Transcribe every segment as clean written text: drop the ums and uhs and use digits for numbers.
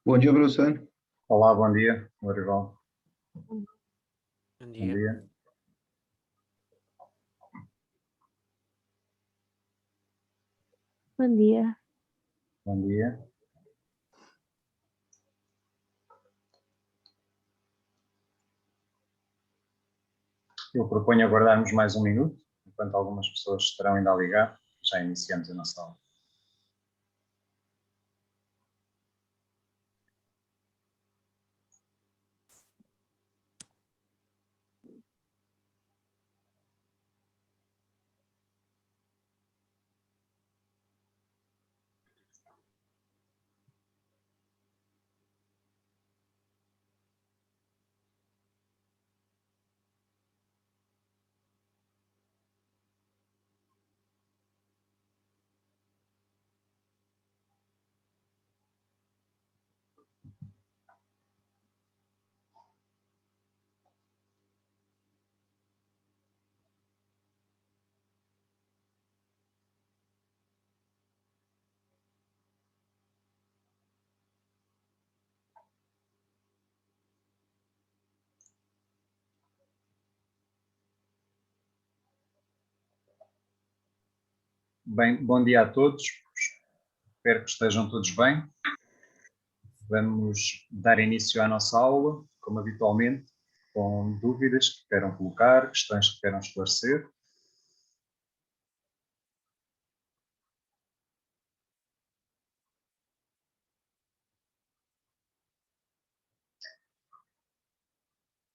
Bom dia, professor. Olá, bom dia, Lorival. Bom Bom dia. dia. Bom dia. Bom dia. Eu proponho aguardarmos mais um minuto, enquanto algumas pessoas estarão ainda a ligar. Já iniciamos a nossa aula. Bem, bom dia a todos. Espero que estejam todos bem. Vamos dar início à nossa aula, como habitualmente, com dúvidas que queiram colocar, questões que queiram esclarecer.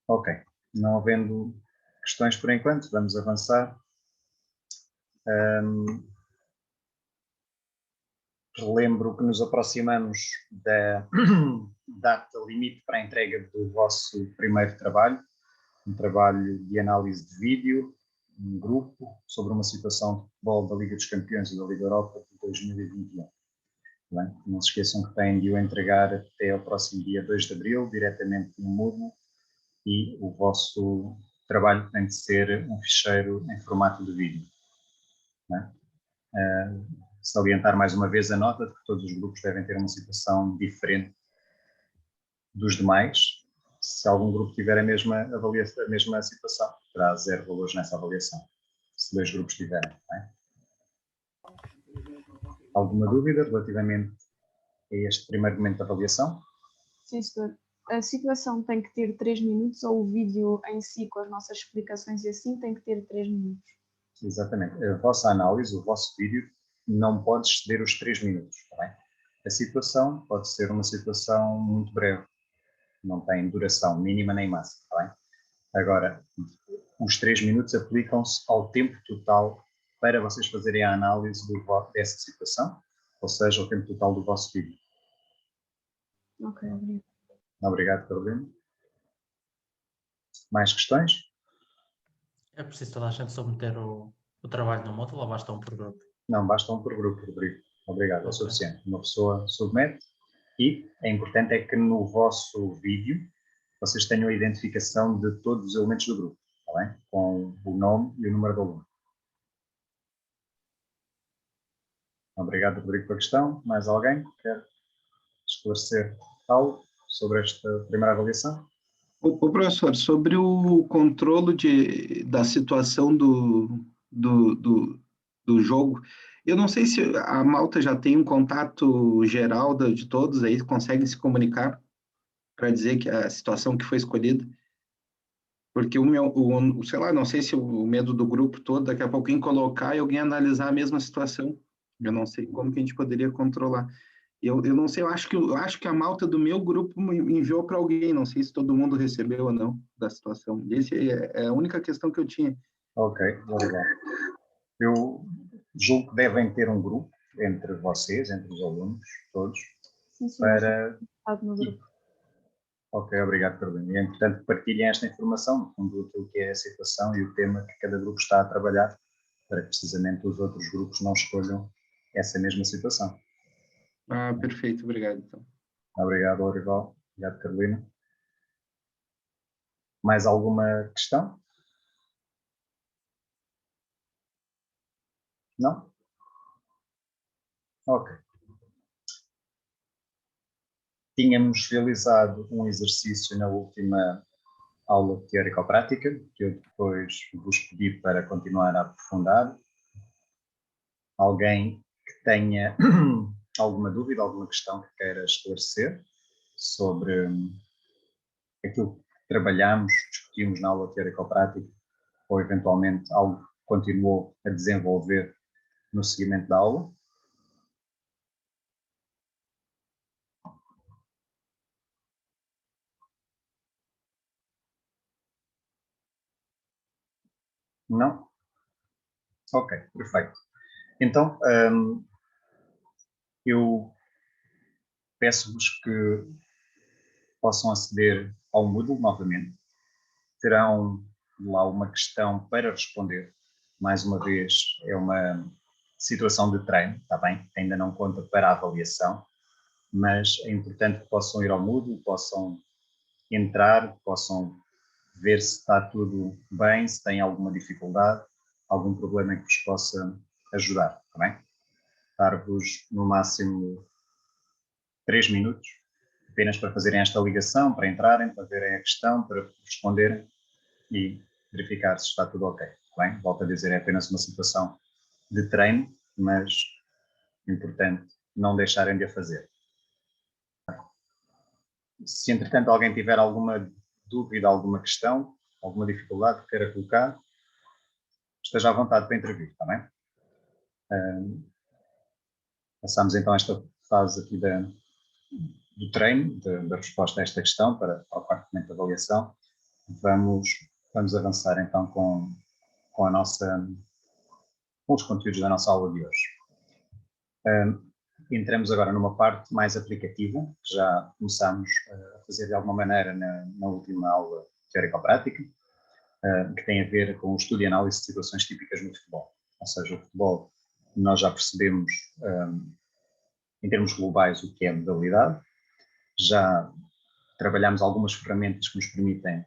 Ok, não havendo questões por enquanto, vamos avançar. Relembro que nos aproximamos da data limite para a entrega do vosso primeiro trabalho, um trabalho de análise de vídeo, um grupo, sobre uma situação de futebol da Liga dos Campeões e da Liga Europa de 2021. Bem, não se esqueçam que têm de o entregar até ao próximo dia 2 de abril, diretamente no Moodle, e o vosso trabalho tem de ser um ficheiro em formato de vídeo. Salientar mais uma vez a nota de que todos os grupos devem ter uma situação diferente dos demais. Se algum grupo tiver a mesma situação, terá 0 valores nessa avaliação. Se 2 grupos tiverem. Não é? Alguma dúvida relativamente a este primeiro momento de avaliação? Sim, senhor. A situação tem que ter 3 minutos ou o vídeo em si, com as nossas explicações e assim, tem que ter 3 minutos? Exatamente. A vossa análise, o vosso vídeo, não pode exceder os 3 minutos. Está bem? A situação pode ser uma situação muito breve. Não tem duração mínima nem máxima. Está bem? Agora, os 3 minutos aplicam-se ao tempo total para vocês fazerem a análise dessa situação, ou seja, ao tempo total do vosso vídeo. Ok, obrigado. Obrigado, Carolina. Mais questões? É preciso toda a gente submeter o trabalho no Moodle ou basta um por grupo? Não, basta um por grupo, Rodrigo. Obrigado, é Ok. suficiente. Uma pessoa submete e é importante é que no vosso vídeo vocês tenham a identificação de todos os elementos do grupo, está bem? Com o nome e o número do aluno. Obrigado, Rodrigo, pela questão. Mais alguém que quer esclarecer algo sobre esta primeira avaliação? O professor, sobre o controle da situação do jogo, eu não sei se a Malta já tem um contato geral de todos aí, conseguem se comunicar para dizer que a situação que foi escolhida. Porque sei lá, não sei se o medo do grupo todo, daqui a pouquinho colocar e alguém analisar a mesma situação. Eu não sei como que a gente poderia controlar. Eu não sei, eu acho que a Malta do meu grupo me enviou para alguém, não sei se todo mundo recebeu ou não da situação. Essa é a única questão que eu tinha. Ok, obrigado. Eu julgo que devem ter um grupo entre vocês, entre os alunos, todos, Sim, sim, para... no grupo. Ok, obrigado, Carolina. É importante que partilhem esta informação, no fundo, aquilo que é a situação e o tema que cada grupo está a trabalhar, para que precisamente os outros grupos não escolham essa mesma situação. Ah, perfeito, obrigado, então. Obrigado, Lorival. Obrigado, Carolina. Mais alguma questão? Não? Ok. Tínhamos realizado um exercício na última aula teórico-prática, que eu depois vos pedi para continuar a aprofundar. Alguém que tenha alguma dúvida, alguma questão que queira esclarecer sobre aquilo que trabalhamos, discutimos na aula teórico-prática, ou eventualmente algo que continuou a desenvolver no seguimento da aula? Não? Ok, perfeito. Então, eu peço-vos que possam aceder ao Moodle novamente. Terão lá uma questão para responder. Mais uma vez, é uma situação de treino, está bem? Ainda não conta para a avaliação, mas é importante que possam ir ao Moodle, possam entrar, possam ver se está tudo bem, se tem alguma dificuldade, algum problema que vos possa ajudar, está bem? Dar-vos no máximo 3 minutos, apenas para fazerem esta ligação, para entrarem, para verem a questão, para responderem e verificar se está tudo ok. Bem, volto a dizer, é apenas uma situação de treino, mas importante não deixarem de a fazer. Se entretanto alguém tiver alguma dúvida, alguma questão, alguma dificuldade que queira colocar, esteja à vontade para intervir, está bem? Passamos então a esta fase aqui do treino, da resposta a esta questão, para o quarto momento de avaliação. Vamos avançar então com os conteúdos da nossa aula de hoje. Entramos agora numa parte mais aplicativa, que já começámos a fazer de alguma maneira na última aula teórico-prática, que tem a ver com o estudo e análise de situações típicas no futebol. Ou seja, o futebol, nós já percebemos, em termos globais, o que é a modalidade, já trabalhamos algumas ferramentas que nos permitem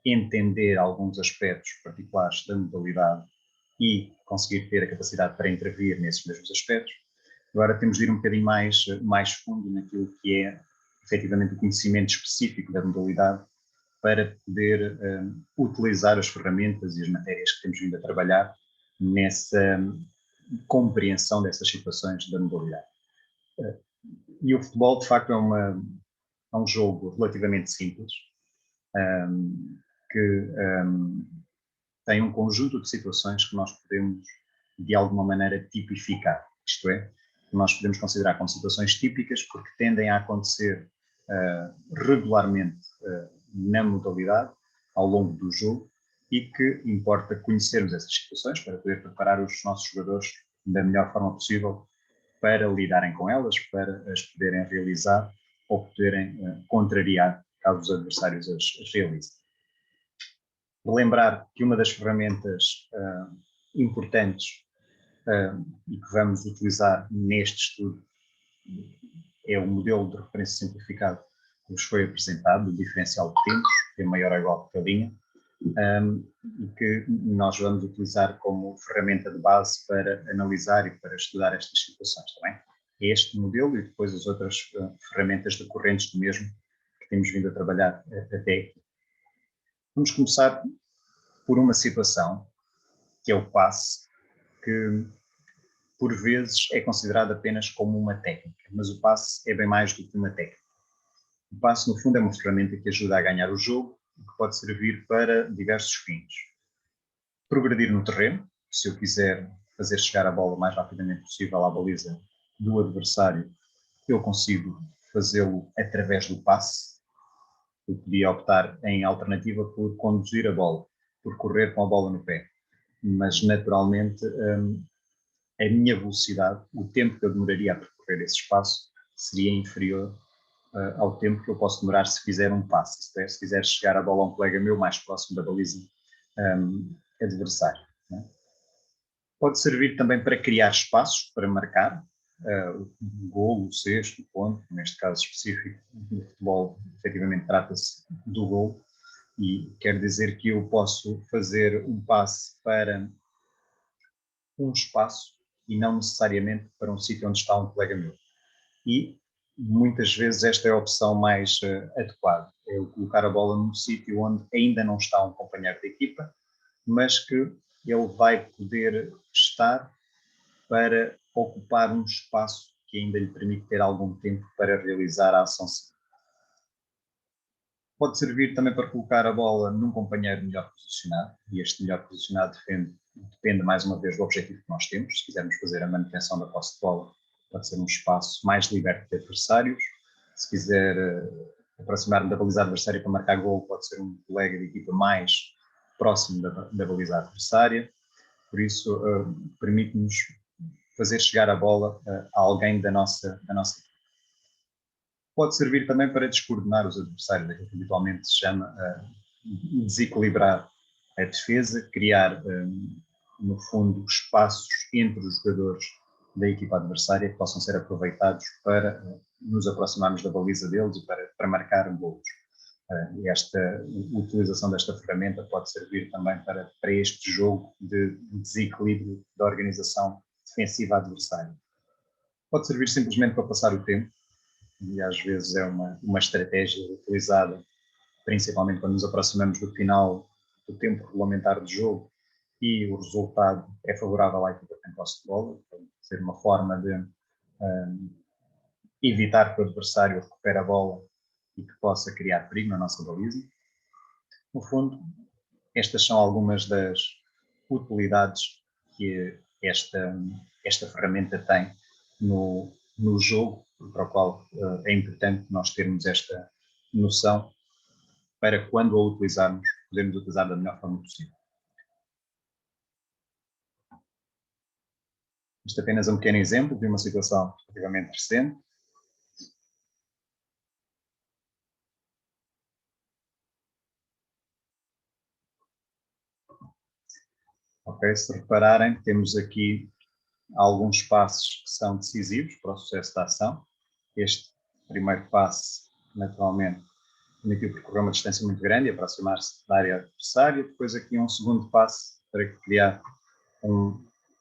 entender alguns aspectos particulares da modalidade e conseguir ter a capacidade para intervir nesses mesmos aspectos. Agora temos de ir um bocadinho mais fundo naquilo que é efetivamente o conhecimento específico da modalidade para poder utilizar as ferramentas e as matérias que temos vindo a trabalhar nessa compreensão dessas situações da modalidade. E o futebol, de facto, é um jogo relativamente simples, que tem um conjunto de situações que nós podemos, de alguma maneira, tipificar. Isto é, que nós podemos considerar como situações típicas porque tendem a acontecer regularmente na modalidade, ao longo do jogo, e que importa conhecermos essas situações para poder preparar os nossos jogadores da melhor forma possível para lidarem com elas, para as poderem realizar ou poderem contrariar caso os adversários as realizem. Lembrar que uma das ferramentas importantes e que vamos utilizar neste estudo é o modelo de referência simplificado que vos foi apresentado, o diferencial de tempos, que é maior ou igual que a linha, e que nós vamos utilizar como ferramenta de base para analisar e para estudar estas situações também. É este modelo e depois as outras ferramentas decorrentes do mesmo que temos vindo a trabalhar até aqui. Vamos começar por uma situação, que é o passe, que por vezes é considerado apenas como uma técnica, mas o passe é bem mais do que uma técnica. O passe, no fundo, é uma ferramenta que ajuda a ganhar o jogo e que pode servir para diversos fins. Progredir no terreno, se eu quiser fazer chegar a bola o mais rapidamente possível à baliza do adversário, eu consigo fazê-lo através do passe. Eu podia optar em alternativa por conduzir a bola, por correr com a bola no pé, mas naturalmente a minha velocidade, o tempo que eu demoraria a percorrer esse espaço seria inferior ao tempo que eu posso demorar se fizer um passe, se quiser chegar a bola a um colega meu mais próximo da baliza adversária. Né? Pode servir também para criar espaços para marcar o golo, o cesto, o ponto, neste caso específico do futebol, efetivamente trata-se do golo, e quer dizer que eu posso fazer um passe para um espaço e não necessariamente para um sítio onde está um colega meu. E muitas vezes esta é a opção mais adequada, é o colocar a bola num sítio onde ainda não está um companheiro de equipa, mas que ele vai poder estar para ocupar um espaço que ainda lhe permite ter algum tempo para realizar a ação seguinte. Pode servir também para colocar a bola num companheiro melhor posicionado, e este melhor posicionado depende mais uma vez do objetivo que nós temos. Se quisermos fazer a manutenção da posse de bola, pode ser um espaço mais liberto de adversários. Se quiser aproximar-me da baliza adversária para marcar gol, pode ser um colega de equipa mais próximo da baliza adversária. Por isso, permite-nos fazer chegar a bola a alguém da nossa equipa. Pode servir também para descoordenar os adversários, aquilo que habitualmente se chama desequilibrar a defesa, criar, no fundo, espaços entre os jogadores da equipa adversária que possam ser aproveitados para nos aproximarmos da baliza deles e para marcar golos. E esta utilização desta ferramenta pode servir também para este jogo de desequilíbrio da organização defensiva adversária. Pode servir simplesmente para passar o tempo, e às vezes é uma estratégia utilizada principalmente quando nos aproximamos do final do tempo regulamentar de jogo e o resultado é favorável à equipa que tem posse de bola. Pode ser uma forma de evitar que o adversário recupere a bola e que possa criar perigo na nossa baliza. No fundo, estas são algumas das utilidades que esta ferramenta tem no jogo, para o qual é importante nós termos esta noção para quando a utilizarmos, podermos utilizar da melhor forma possível. Isto é apenas um pequeno exemplo de uma situação relativamente recente. Ok, se repararem, temos aqui alguns passos que são decisivos para o sucesso da ação. Este primeiro passo, naturalmente, permitiu percorrer uma distância muito grande e aproximar-se da área adversária. Depois aqui um segundo passo para criar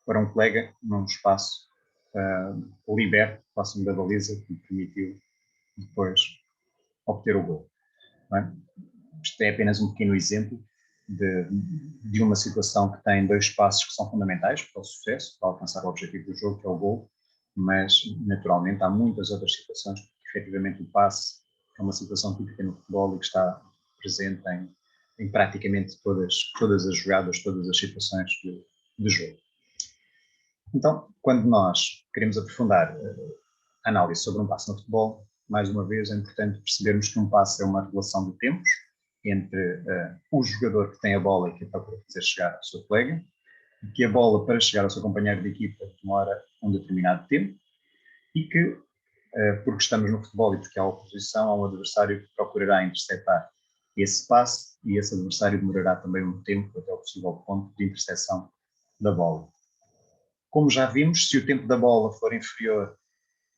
para um colega num espaço liberto, próximo da baliza, que lhe permitiu depois obter o gol. Isto é apenas um pequeno exemplo de uma situação que tem dois passos que são fundamentais para o sucesso, para alcançar o objetivo do jogo, que é o gol, mas naturalmente há muitas outras situações que efetivamente o passe é uma situação típica no futebol e que está presente em praticamente todas as jogadas, todas as situações de jogo. Então, quando nós queremos aprofundar a análise sobre um passe no futebol, mais uma vez é importante percebermos que um passe é uma relação de tempos entre o jogador que tem a bola e que está para fazer chegar ao seu colega, e que a bola para chegar ao seu companheiro de equipa demora um determinado tempo, e que, porque estamos no futebol e porque há oposição, há um adversário que procurará interceptar esse passe, e esse adversário demorará também um tempo até o possível ponto de interseção da bola. Como já vimos, se o tempo da bola for inferior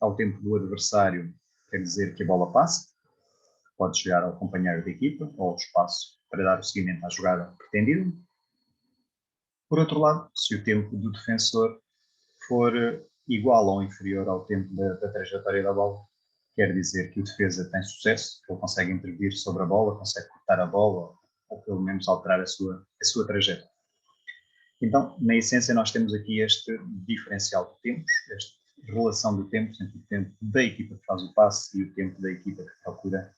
ao tempo do adversário, quer dizer que a bola passa, pode chegar ao companheiro de equipa ou ao espaço para dar o seguimento à jogada pretendida. Por outro lado, se o tempo do defensor for igual ou inferior ao tempo da trajetória da bola, quer dizer que o defesa tem sucesso, que ele consegue intervir sobre a bola, consegue cortar a bola ou pelo menos alterar a sua trajetória. Então, na essência, nós temos aqui este diferencial de tempos, esta relação de tempos entre o tempo da equipa que faz o passe e o tempo da equipa que procura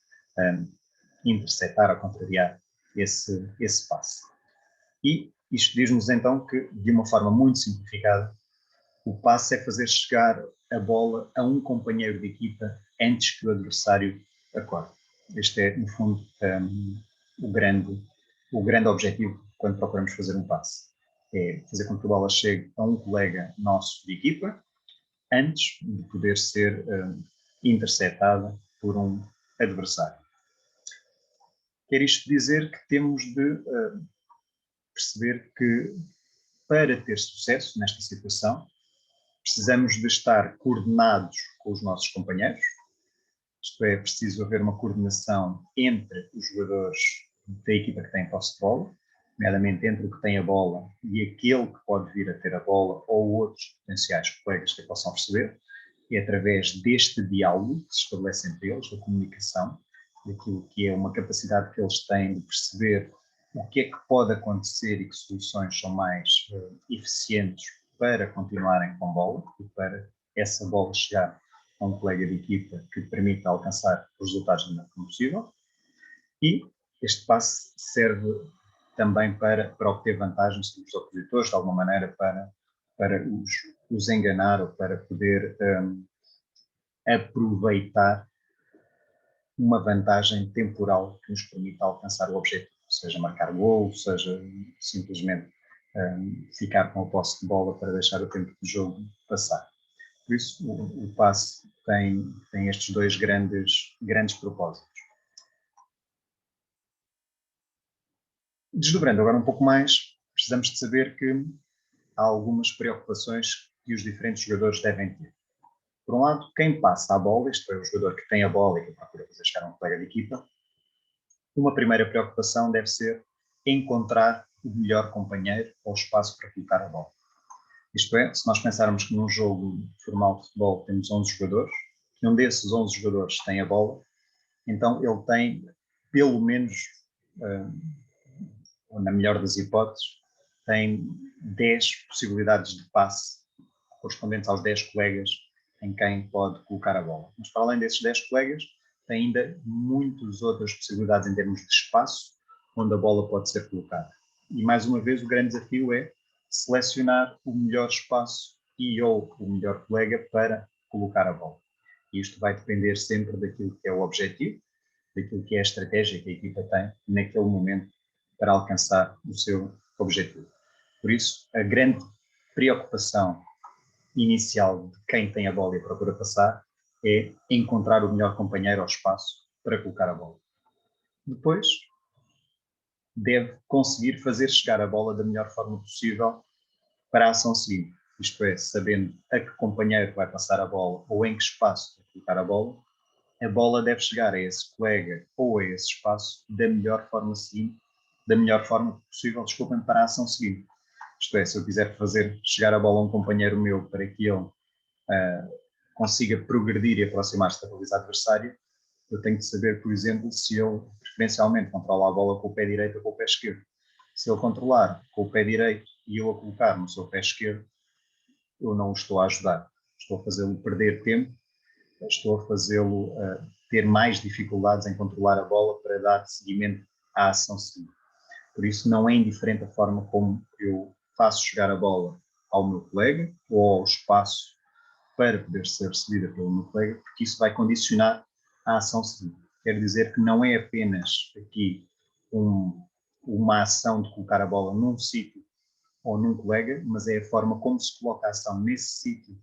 interceptar ou contrariar esse passe. E isto diz-nos então que, de uma forma muito simplificada, o passe é fazer chegar a bola a um companheiro de equipa antes que o adversário acorde. Este é, no fundo, o grande objetivo quando procuramos fazer um passe. É fazer com que a bola chegue a um colega nosso de equipa antes de poder ser interceptada por um adversário. Quer isto dizer que temos de perceber que, para ter sucesso nesta situação, precisamos de estar coordenados com os nossos companheiros, isto é, preciso haver uma coordenação entre os jogadores da equipa que tem posse de bola, nomeadamente entre o que tem a bola e aquele que pode vir a ter a bola ou outros potenciais colegas que a possam receber. é através deste diálogo que se estabelece entre eles, da comunicação, daquilo que é uma capacidade que eles têm de perceber o que é que pode acontecer e que soluções são mais eficientes para continuarem com bola e para essa bola chegar a um colega de equipa que permita alcançar os resultados da melhor forma possível. E este passo serve também para obter vantagens sobre os opositores, de alguma maneira para os enganar ou para poder aproveitar uma vantagem temporal que nos permita alcançar o objetivo, seja marcar gol, seja simplesmente ficar com a posse de bola para deixar o tempo de jogo passar. Por isso, o passe tem estes dois grandes propósitos. Desdobrando agora um pouco mais, precisamos de saber que há algumas preocupações que os diferentes jogadores devem ter. Por um lado, quem passa a bola, isto é, o jogador que tem a bola e que procura fazer chegar a um colega de equipa, uma primeira preocupação deve ser encontrar o melhor companheiro ou espaço para colocar a bola. Isto é, se nós pensarmos que num jogo formal de futebol temos 11 jogadores, que um desses 11 jogadores tem a bola, então ele tem, pelo menos, ou na melhor das hipóteses, tem 10 possibilidades de passe correspondentes aos 10 colegas em quem pode colocar a bola. Mas para além desses 10 colegas, tem ainda muitas outras possibilidades em termos de espaço onde a bola pode ser colocada. E mais uma vez o grande desafio é selecionar o melhor espaço e ou o melhor colega para colocar a bola. E isto vai depender sempre daquilo que é o objetivo, daquilo que é a estratégia que a equipa tem naquele momento para alcançar o seu objetivo. Por isso, a grande preocupação inicial de quem tem a bola e procura passar é encontrar o melhor companheiro ao espaço para colocar a bola. Depois, deve conseguir fazer chegar a bola da melhor forma possível para a ação seguinte. Isto é, sabendo a que companheiro vai passar a bola ou em que espaço vai colocar a bola deve chegar a esse colega ou a esse espaço da melhor forma possível, para a ação seguinte. Isto é, se eu quiser fazer chegar a bola a um companheiro meu para que ele consiga progredir e aproximar-se da baliza adversária, eu tenho de saber, por exemplo, se ele preferencialmente controla a bola com o pé direito ou com o pé esquerdo. Se ele controlar com o pé direito e eu a colocar no seu pé esquerdo, eu não o estou a ajudar. Estou a fazê-lo perder tempo, estou a fazê-lo ter mais dificuldades em controlar a bola para dar seguimento à ação seguinte. Por isso, não é indiferente a forma como eu faço chegar a bola ao meu colega ou ao espaço para poder ser recebida pelo meu colega, porque isso vai condicionar a ação seguinte. Quer dizer que não é apenas aqui uma ação de colocar a bola num sítio ou num colega, mas é a forma como se coloca a ação nesse sítio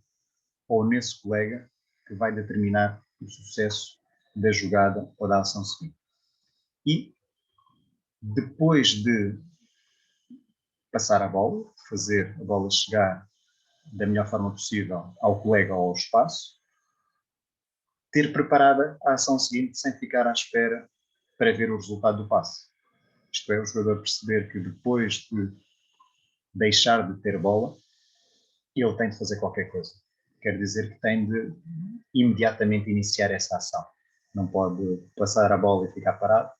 ou nesse colega que vai determinar o sucesso da jogada ou da ação seguinte. E depois de passar a bola, fazer a bola chegar da melhor forma possível ao colega ou ao espaço, ter preparada a ação seguinte sem ficar à espera para ver o resultado do passe. Isto é, o jogador perceber que depois de deixar de ter bola, ele tem de fazer qualquer coisa. Quer dizer que tem de imediatamente iniciar essa ação. Não pode passar a bola e ficar parado,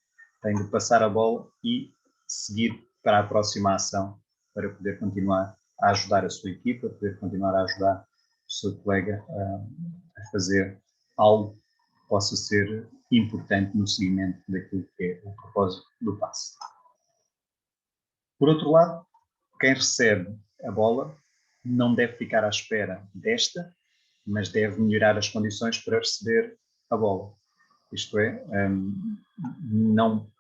tem de passar a bola e seguir para a próxima ação para poder continuar a ajudar a sua equipa, poder continuar a ajudar o seu colega a fazer algo que possa ser importante no seguimento daquilo que é o propósito do passe. Por outro lado, quem recebe a bola não deve ficar à espera desta, mas deve melhorar as condições para receber a bola. Isto é, não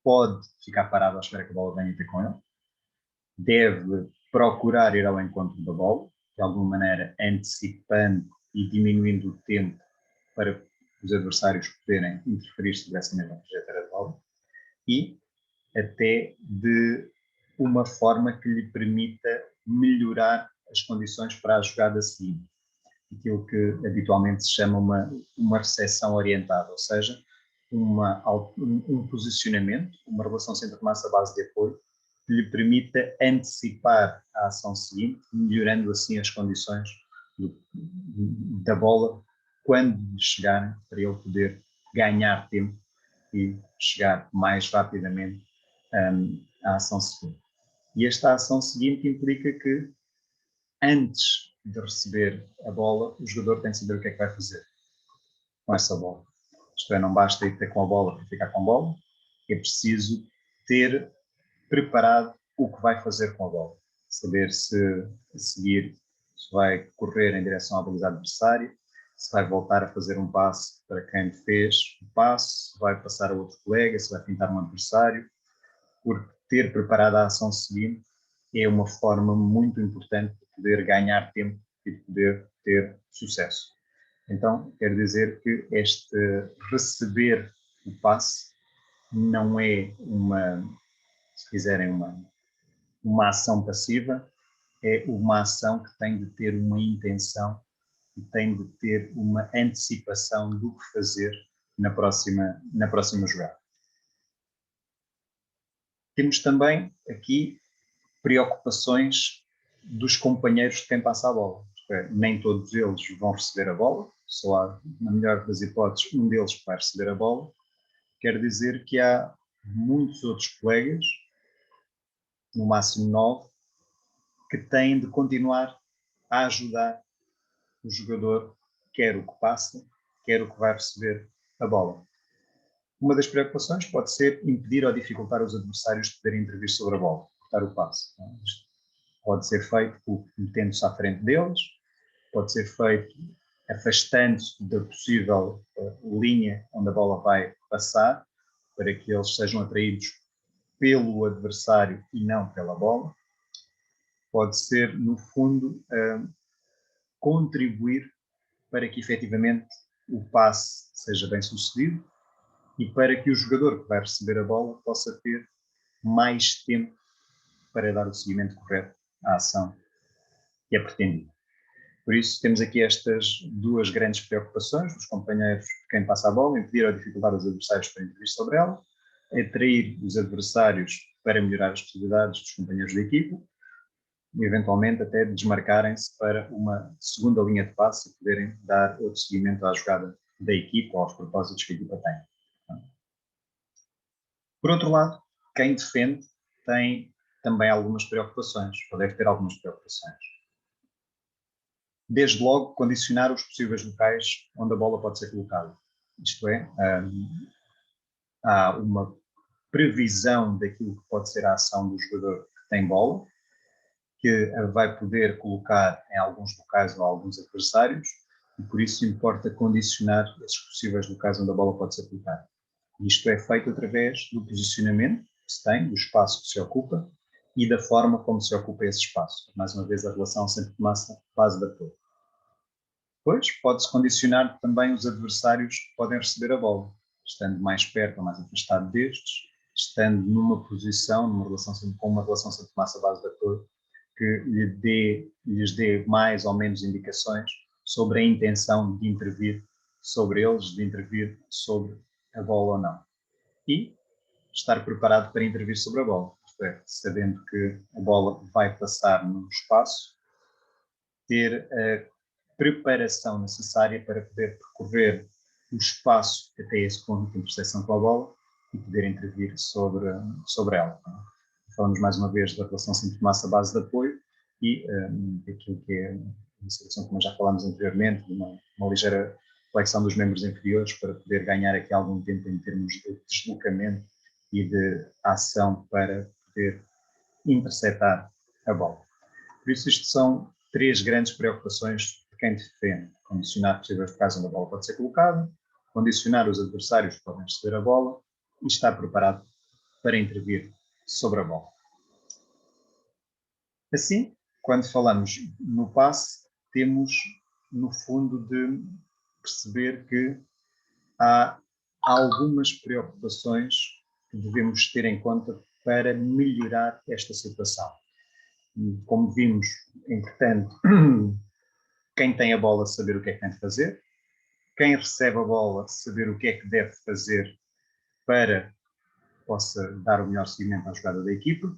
pode ficar parado à espera que a bola venha ter com ele, deve procurar ir ao encontro da bola, de alguma maneira antecipando e diminuindo o tempo para os adversários poderem interferir sobre essa mesma trajetória da bola, e até de uma forma que lhe permita melhorar as condições para a jogada seguinte. Aquilo que habitualmente se chama uma recepção orientada, ou seja, um posicionamento, uma relação centro-massa base de apoio, que lhe permita antecipar a ação seguinte, melhorando assim as condições da bola quando chegarem, para ele poder ganhar tempo e chegar mais rapidamente à ação seguinte. E esta ação seguinte implica que, antes de receber a bola, o jogador tem de saber o que é que vai fazer com essa bola. Isto é, não basta ir ter com a bola para ficar com a bola, é preciso ter preparado o que vai fazer com a bola. Saber se a seguir se vai correr em direção à baliza adversária, se vai voltar a fazer um passe para quem fez o passe, se vai passar a outro colega, se vai pintar um adversário, porque ter preparado a ação seguinte é uma forma muito importante de poder ganhar tempo e de poder ter sucesso. Então, quer dizer que este receber o passe não é se quiserem, uma ação passiva, é uma ação que tem de ter uma intenção e tem de ter uma antecipação do que fazer na próxima jogada. Temos também aqui preocupações dos companheiros de quem passa a bola. Nem todos eles vão receber a bola, só há, na melhor das hipóteses, um deles que vai receber a bola. Quer dizer que há muitos outros colegas, no máximo 9, que têm de continuar a ajudar o jogador, quer o que passa, quer o que vai receber a bola. Uma das preocupações pode ser impedir ou dificultar os adversários de poderem intervir sobre a bola, cortar o passe. Isto pode ser feito metendo-se à frente deles, pode ser feito afastando-se da possível linha onde a bola vai passar, para que eles sejam atraídos pelo adversário e não pela bola. Pode ser, no fundo, contribuir para que efetivamente o passe seja bem sucedido e para que o jogador que vai receber a bola possa ter mais tempo para dar o seguimento correto à ação que é pretendida. Por isso, temos aqui estas duas grandes preocupações dos companheiros de quem passa a bola: impedir ou dificultar os adversários para intervir sobre ela, atrair os adversários para melhorar as possibilidades dos companheiros da equipa e, eventualmente, até desmarcarem-se para uma segunda linha de passe e poderem dar outro seguimento à jogada da equipa ou aos propósitos que a equipa tem. Por outro lado, quem defende tem também algumas preocupações, ou deve ter algumas preocupações. Desde logo, condicionar os possíveis locais onde a bola pode ser colocada. Isto é, há uma previsão daquilo que pode ser a ação do jogador que tem bola, que vai poder colocar em alguns locais ou alguns adversários, e por isso importa condicionar esses possíveis locais onde a bola pode ser colocada. Isto é feito através do posicionamento que se tem, do espaço que se ocupa e da forma como se ocupa esse espaço. Mais uma vez, a relação centro-massa, base de apoio. Depois, pode-se condicionar também os adversários que podem receber a bola, estando mais perto ou mais afastado destes, estando numa posição, com uma relação centro-massa, base de apoio, que lhes dê mais ou menos indicações sobre a intenção de intervir sobre eles, de intervir sobre a bola ou não. E estar preparado para intervir sobre a bola, isto é, sabendo que a bola vai passar no espaço, ter a preparação necessária para poder percorrer o espaço até esse ponto de interseção com a bola e poder intervir sobre ela. Falamos mais uma vez da relação centro-massa base de apoio e daquilo que é uma situação, como já falámos anteriormente, de uma ligeira flexão dos membros inferiores para poder ganhar aqui algum tempo em termos de deslocamento e de ação para poder interceptar a bola. Por isso, isto são três grandes preocupações de quem defende: condicionar possíveis locais onde a bola pode ser colocada, condicionar os adversários que podem receber a bola e estar preparado para intervir sobre a bola. Assim, quando falamos no passe, temos, no fundo, de perceber que há algumas preocupações que devemos ter em conta para melhorar esta situação. Como vimos, é importante quem tem a bola saber o que é que tem de fazer, quem recebe a bola saber o que é que deve fazer para que possa dar o melhor seguimento à jogada da equipa,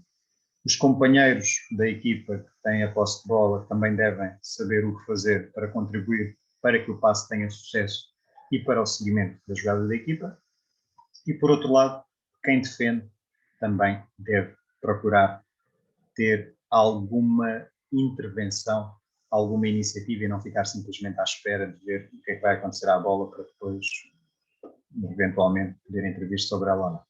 Os companheiros da equipa que têm a posse de bola também devem saber o que fazer para contribuir para que o passe tenha sucesso e para o seguimento da jogada da equipa. E, por outro lado, quem defende também deve procurar ter alguma intervenção, alguma iniciativa e não ficar simplesmente à espera de ver o que é que vai acontecer à bola para depois, eventualmente, poder intervir sobre ela ou não.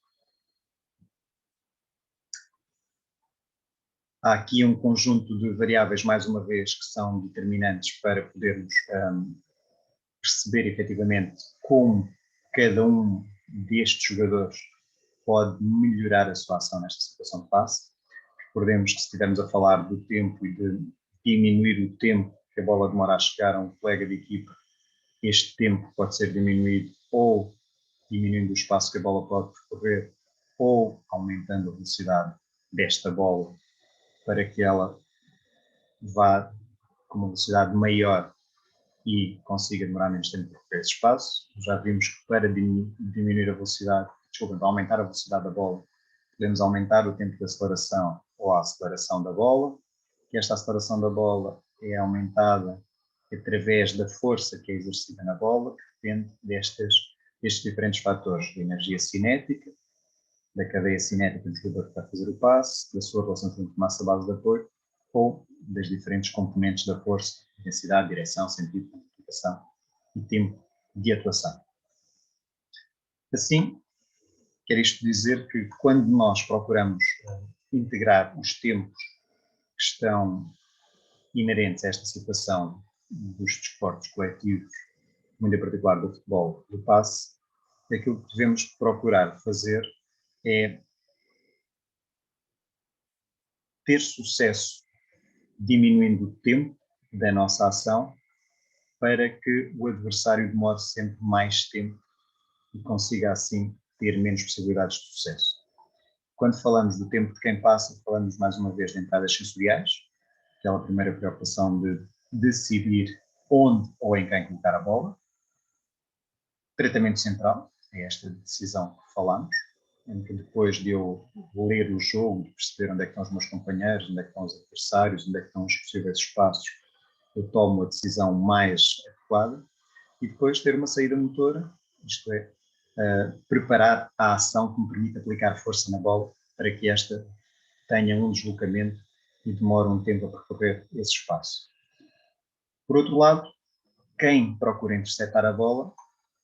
Há aqui um conjunto de variáveis, mais uma vez, que são determinantes para podermos perceber efetivamente como cada um destes jogadores pode melhorar a sua ação nesta situação de passe. Recordemos que se estivermos a falar do tempo e de diminuir o tempo que a bola demora a chegar a um colega de equipa, este tempo pode ser diminuído ou diminuindo o espaço que a bola pode percorrer ou aumentando a velocidade desta bola para que ela vá com uma velocidade maior e consiga demorar menos tempo para percorrer esse espaço. Já vimos que para diminuir a velocidade, para aumentar a velocidade da bola, podemos aumentar o tempo de aceleração ou a aceleração da bola, que esta aceleração da bola é aumentada através da força que é exercida na bola, que depende destes diferentes fatores, da energia cinética, da cadeia cinética do jogador que está a fazer o passe, da sua relação com a massa base de apoio, ou das diferentes componentes da força, intensidade, direção, sentido, quantificação e tempo de atuação. Assim, quer isto dizer que quando nós procuramos integrar os tempos que estão inerentes a esta situação dos desportos coletivos, muito em particular do futebol, do passe, aquilo que devemos procurar fazer é ter sucesso diminuindo o tempo da nossa ação para que o adversário demore sempre mais tempo e consiga assim ter menos possibilidades de sucesso. Quando falamos do tempo de quem passa, falamos mais uma vez de entradas sensoriais, aquela primeira preocupação de decidir onde ou em quem colocar a bola. Tratamento central, é esta decisão que falamos, em que depois de eu ler o jogo, de perceber onde é que estão os meus companheiros, onde é que estão os adversários, onde é que estão os possíveis espaços, eu tomo a decisão mais adequada e depois ter uma saída motora, isto é, preparar a ação que me permite aplicar força na bola para que esta tenha um deslocamento e demore um tempo a percorrer esse espaço. Por outro lado, quem procura interceptar a bola,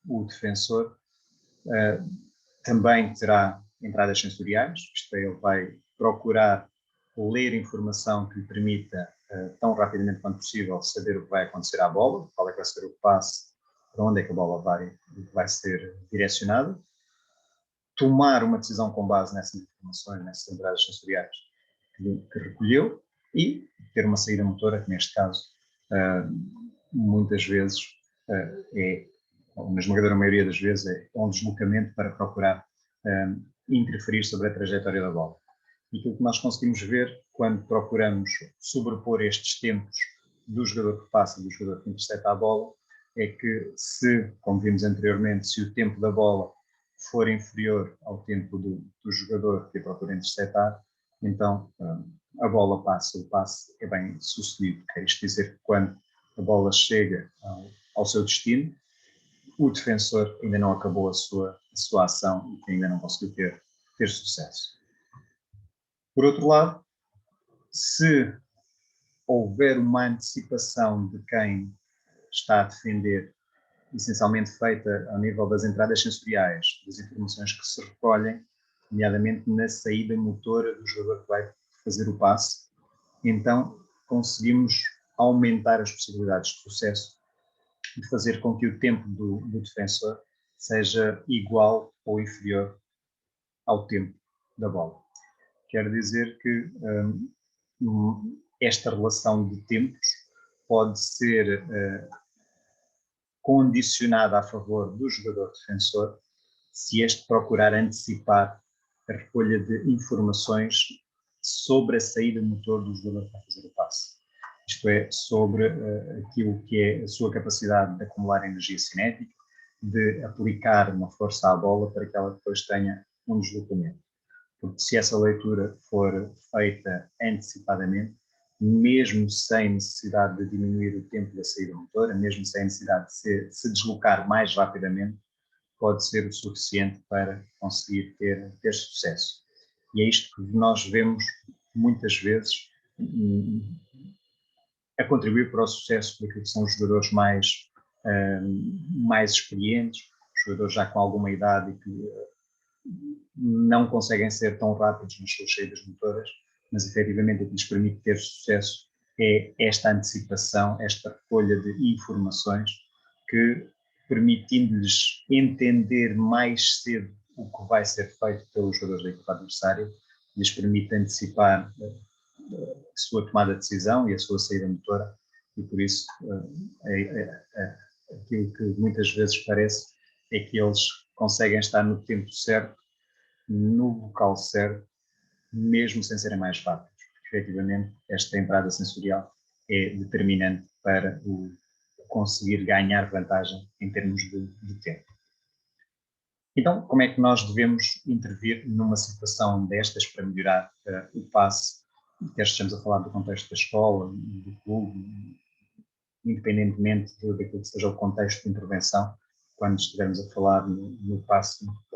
o defensor, também terá entradas sensoriais, isto é, ele vai procurar ler informação que lhe permita, tão rapidamente quanto possível, saber o que vai acontecer à bola, qual é que vai ser o passe, para onde é que a bola vai ser direcionada, tomar uma decisão com base nessas informações, nessas entradas sensoriais que recolheu e ter uma saída motora, que neste caso, muitas vezes, na esmagadora maioria das vezes, é um deslocamento para procurar interferir sobre a trajetória da bola. E aquilo que nós conseguimos ver quando procuramos sobrepor estes tempos do jogador que passa e do jogador que intercepta a bola, é que se, como vimos anteriormente, se o tempo da bola for inferior ao tempo do jogador que procura interceptar, então a bola passa, o passe é bem sucedido. Quer isto dizer que quando a bola chega ao seu destino, o defensor ainda não acabou a sua ação e ainda não conseguiu ter sucesso. Por outro lado, se houver uma antecipação de quem está a defender, essencialmente feita ao nível das entradas sensoriais, das informações que se recolhem, nomeadamente na saída motora do jogador que vai fazer o passe, então conseguimos aumentar as possibilidades de sucesso e fazer com que o tempo do defensor seja igual ou inferior ao tempo da bola. Quer dizer que esta relação de tempos pode ser condicionada a favor do jogador defensor se este procurar antecipar a recolha de informações sobre a saída motor do jogador para fazer o passe. Isto é, sobre aquilo que é a sua capacidade de acumular energia cinética, de aplicar uma força à bola para que ela depois tenha um deslocamento. porque se essa leitura for feita antecipadamente, mesmo sem necessidade de diminuir o tempo da saída motora, mesmo sem necessidade de se deslocar mais rapidamente, pode ser o suficiente para conseguir ter sucesso. E é isto que nós vemos muitas vezes a contribuir para o sucesso daquilo que são os jogadores mais experientes, os jogadores já com alguma idade e que não conseguem ser tão rápidos nas suas saídas motoras, mas efetivamente o que lhes permite ter sucesso é esta antecipação, esta recolha de informações que, permitindo-lhes entender mais cedo o que vai ser feito pelos jogadores da equipa adversária, lhes permite antecipar a sua tomada de decisão e a sua saída motora, e por isso aquilo que muitas vezes parece é que eles conseguem estar no tempo certo, no local certo, mesmo sem serem mais rápidos. Efetivamente, esta entrada sensorial é determinante para o conseguir ganhar vantagem em termos de tempo. Então, como é que nós devemos intervir numa situação destas para melhorar o passe, quer estejamos a falar do contexto da escola, do clube, independentemente daquilo que seja o contexto de intervenção, quando estivermos a falar no passe no futebol?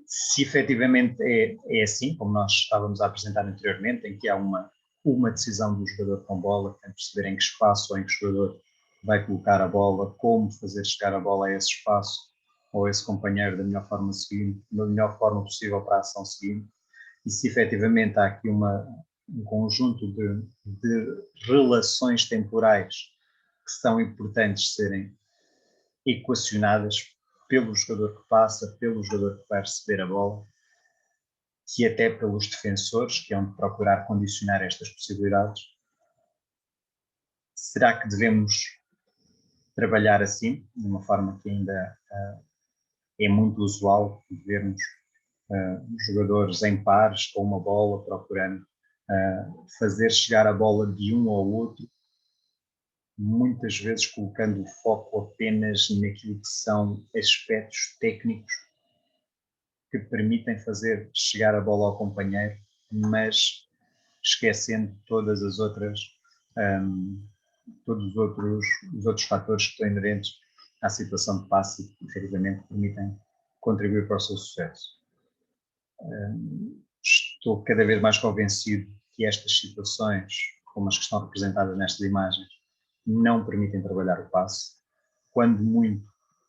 Se efetivamente é assim, como nós estávamos a apresentar anteriormente, em que há uma decisão do jogador com bola, em perceber em que espaço ou em que jogador vai colocar a bola, como fazer chegar a bola a esse espaço ou a esse companheiro da melhor forma possível para a ação seguinte, e se efetivamente há aqui um conjunto de relações temporais que são importantes serem equacionadas pelo jogador que passa, pelo jogador que vai receber a bola, que até pelos defensores, que hão de procurar condicionar estas possibilidades. Será que devemos trabalhar assim, de uma forma que ainda é muito usual, vermos jogadores em pares com uma bola, procurando fazer chegar a bola de um ao outro, muitas vezes colocando o foco apenas naquilo que são aspectos técnicos que permitem fazer chegar a bola ao companheiro, mas esquecendo todas as outras, todos os outros fatores que estão inerentes à situação de passe e que efetivamente permitem contribuir para o seu sucesso. Estou cada vez mais convencido que estas situações, como as que estão representadas nestas imagens, não permitem trabalhar o passe. Quando muito,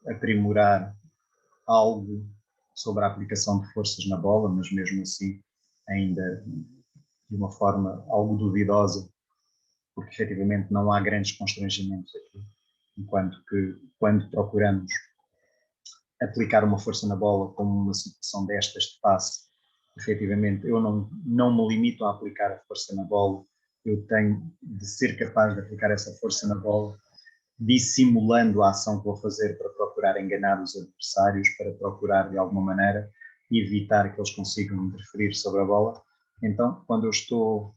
aprimorar algo sobre a aplicação de forças na bola, mas mesmo assim ainda de uma forma algo duvidosa, porque efetivamente não há grandes constrangimentos aqui, enquanto que quando procuramos aplicar uma força na bola como uma situação destas de passe, efetivamente eu não me limito a aplicar a força na bola, eu tenho de ser capaz de aplicar essa força na bola dissimulando a ação que vou fazer para procurar enganar os adversários, para procurar de alguma maneira evitar que eles consigam interferir sobre a bola. Então, quando eu estou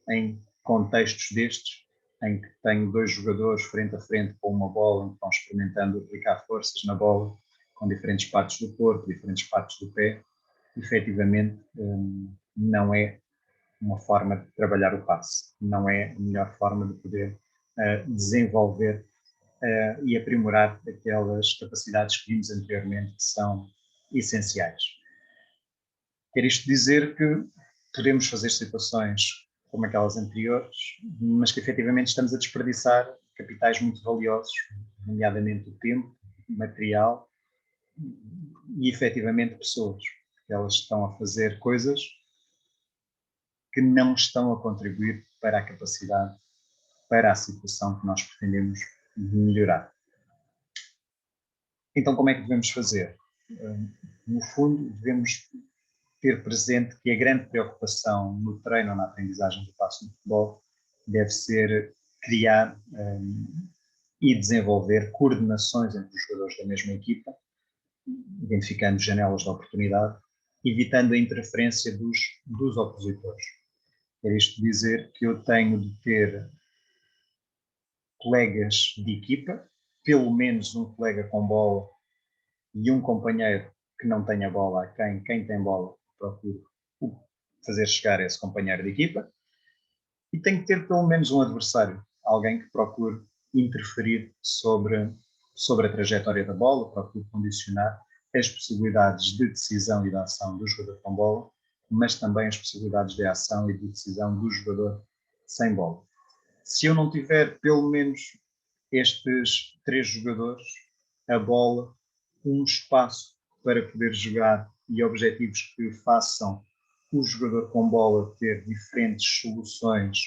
em contextos destes, em que tenho dois jogadores frente a frente com uma bola, que estão experimentando aplicar forças na bola, com diferentes partes do corpo, diferentes partes do pé, efetivamente não é uma forma de trabalhar o passe, não é a melhor forma de poder desenvolver e aprimorar aquelas capacidades que vimos anteriormente que são essenciais. Quer isto dizer que podemos fazer situações como aquelas anteriores, mas que efetivamente estamos a desperdiçar capitais muito valiosos, nomeadamente o tempo, o material e efetivamente pessoas, porque elas estão a fazer coisas que não estão a contribuir para a capacidade, para a situação que nós pretendemos melhorar. Então, como é que devemos fazer? No fundo, devemos ter presente que a grande preocupação no treino ou na aprendizagem do passe no futebol deve ser criar e desenvolver coordenações entre os jogadores da mesma equipa, identificando janelas de oportunidade, evitando a interferência dos opositores. Quer isto dizer que eu tenho de ter colegas de equipa, pelo menos um colega com bola e um companheiro que não tenha bola, quem tem bola procura fazer chegar a esse companheiro de equipa, e tem que ter pelo menos um adversário, alguém que procure interferir sobre a trajetória da bola, procure condicionar as possibilidades de decisão e de ação do jogador com bola, mas também as possibilidades de ação e de decisão do jogador sem bola. Se eu não tiver pelo menos estes 3 jogadores, a bola, um espaço para poder jogar e objetivos que façam o jogador com bola ter diferentes soluções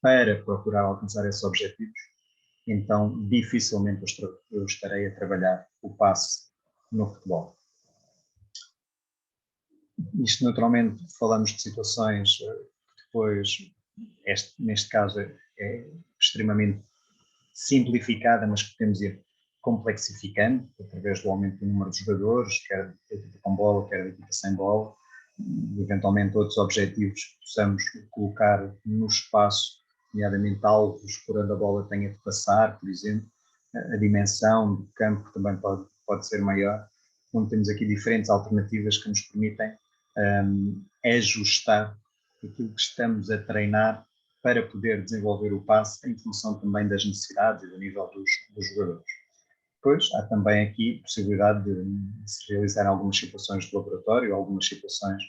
para procurar alcançar esses objetivos, então dificilmente eu estarei a trabalhar o passe no futebol. Isto naturalmente falamos de situações que depois, neste caso é extremamente simplificada, mas que podemos ir complexificando através do aumento do número de jogadores, quer da equipa com bola, quer da equipa sem bola, eventualmente outros objetivos que possamos colocar no espaço, nomeadamente alvos por onde a bola tenha de passar, por exemplo, a dimensão do campo também pode ser maior. Então temos aqui diferentes alternativas que nos permitem ajustar aquilo que estamos a treinar para poder desenvolver o passe em função também das necessidades e do nível dos jogadores. Depois, há também aqui a possibilidade de se realizar algumas situações de laboratório, algumas situações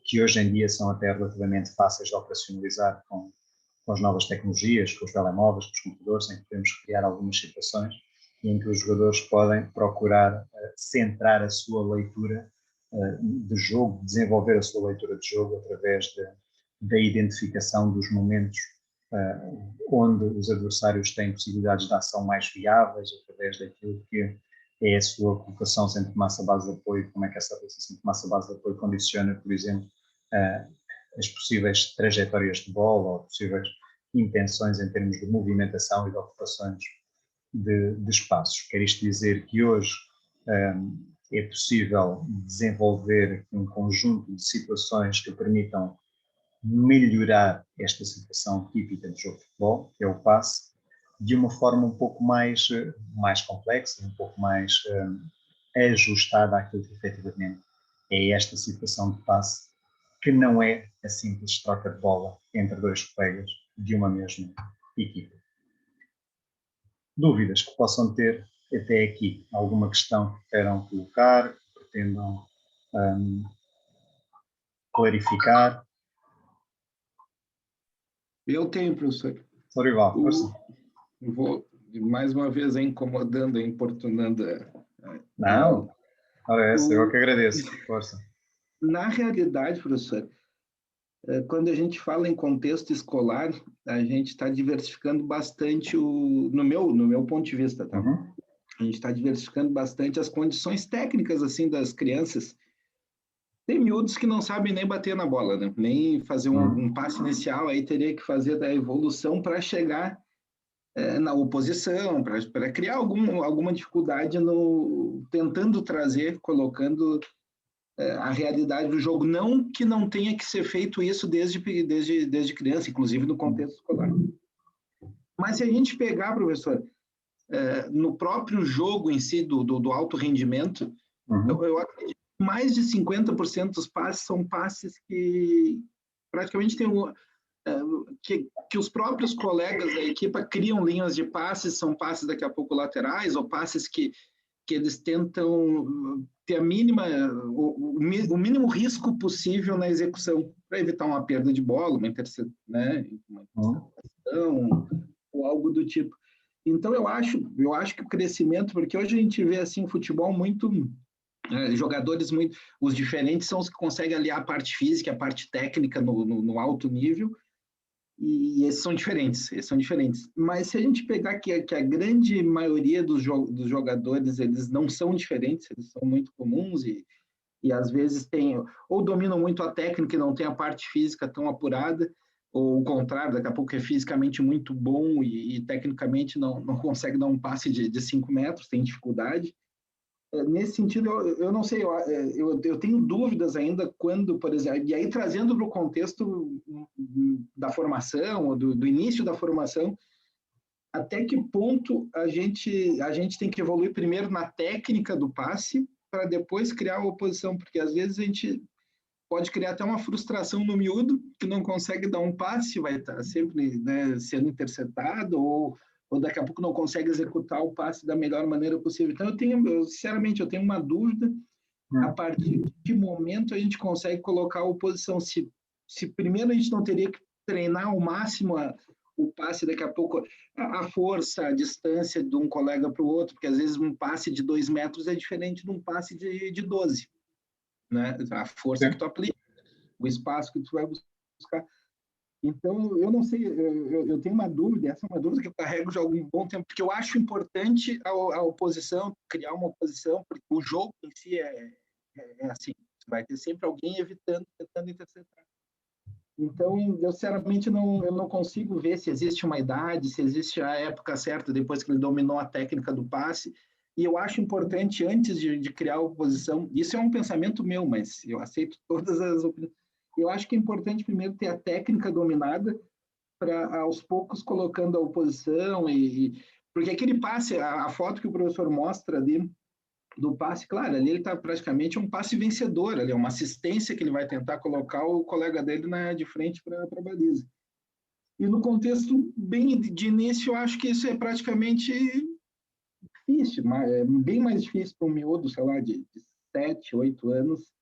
que hoje em dia são até relativamente fáceis de operacionalizar com as novas tecnologias, com os telemóveis, com os computadores, em que podemos criar algumas situações em que os jogadores podem procurar centrar a sua leitura de jogo, desenvolver a sua leitura de jogo através da identificação dos momentos onde os adversários têm possibilidades de ação mais viáveis, através daquilo que é a sua colocação centro de massa base de apoio, como é que essa centro de massa base de apoio condiciona, por exemplo, as possíveis trajetórias de bola ou possíveis intenções em termos de movimentação e de ocupações de espaços. Quer isto dizer que hoje é possível desenvolver um conjunto de situações que permitam melhorar esta situação típica do jogo de futebol, que é o passe, de uma forma um pouco mais complexa, um pouco mais ajustada àquilo que efetivamente é esta situação de passe, que não é a simples troca de bola entre 2 colegas de uma mesma equipa. Dúvidas que possam ter até aqui? Alguma questão que queiram colocar, que pretendam clarificar? Eu tenho, professor. Florival, força. Vou, mais uma vez, incomodando, importunando. Não, olha essa, eu que agradeço. Força. Na realidade, professor, quando a gente fala em contexto escolar, a gente está diversificando bastante, no meu ponto de vista, tá? Uhum. A gente está diversificando bastante as condições técnicas assim das crianças. Tem miúdos que não sabem nem bater na bola, né? Nem fazer um passe inicial, aí teria que fazer da evolução para chegar na oposição, para criar alguma dificuldade tentando trazer, colocando a realidade do jogo. Não que não tenha que ser feito isso desde criança, inclusive no contexto escolar. Mas se a gente pegar, professor, no próprio jogo em si, do alto rendimento, eu acredito que mais de 50% dos passes são passes que praticamente tem que os próprios colegas da equipa criam linhas de passes, são passes daqui a pouco laterais, ou passes que eles tentam ter o mínimo risco possível na execução, para evitar uma perda de bola, uma interceptação, né, ou algo do tipo. Então, eu acho que o crescimento, porque hoje a gente vê assim, futebol muito... jogadores muito... Os diferentes são os que conseguem aliar a parte física, a parte técnica no alto nível, e esses são diferentes. Mas se a gente pegar que a grande maioria dos jogadores, eles não são diferentes, eles são muito comuns e às vezes ou dominam muito a técnica e não tem a parte física tão apurada, ou o contrário, daqui a pouco é fisicamente muito bom e tecnicamente não consegue dar um passe de 5 metros, tem dificuldade. Nesse sentido, eu não sei, eu tenho dúvidas ainda quando, por exemplo, e aí trazendo para o contexto da formação, ou do início da formação, até que ponto a gente tem que evoluir primeiro na técnica do passe, para depois criar a oposição, porque às vezes a gente pode criar até uma frustração no miúdo, que não consegue dar um passe, vai estar sempre, né, sendo interceptado, ou daqui a pouco não consegue executar o passe da melhor maneira possível. Então, sinceramente, eu tenho uma dúvida, a partir de que momento a gente consegue colocar a oposição, se primeiro a gente não teria que treinar ao máximo o passe, daqui a pouco a força, a distância de um colega para o outro, porque às vezes um passe de 2 metros é diferente de um passe de 12, né? A força que tu aplica, o espaço que tu vai buscar. Então, eu não sei, eu tenho uma dúvida, essa é uma dúvida que eu carrego já há algum bom tempo, porque eu acho importante a oposição, criar uma oposição, porque o jogo em si é assim, vai ter sempre alguém tentando interceptar. Então, eu sinceramente eu não consigo ver se existe uma idade, se existe a época certa depois que ele dominou a técnica do passe. E eu acho importante, antes de criar a oposição, isso é um pensamento meu, mas eu aceito todas as opiniões. Eu acho que é importante primeiro ter a técnica dominada, para aos poucos colocando a oposição. Porque aquele passe, a foto que o professor mostra ali, do passe, claro, ali ele está praticamente um passe vencedor, ali é uma assistência que ele vai tentar colocar o colega dele de frente para a baliza. E no contexto bem de início, eu acho que isso é praticamente difícil, bem mais difícil para um miúdo, sei lá, de 7, 8 anos,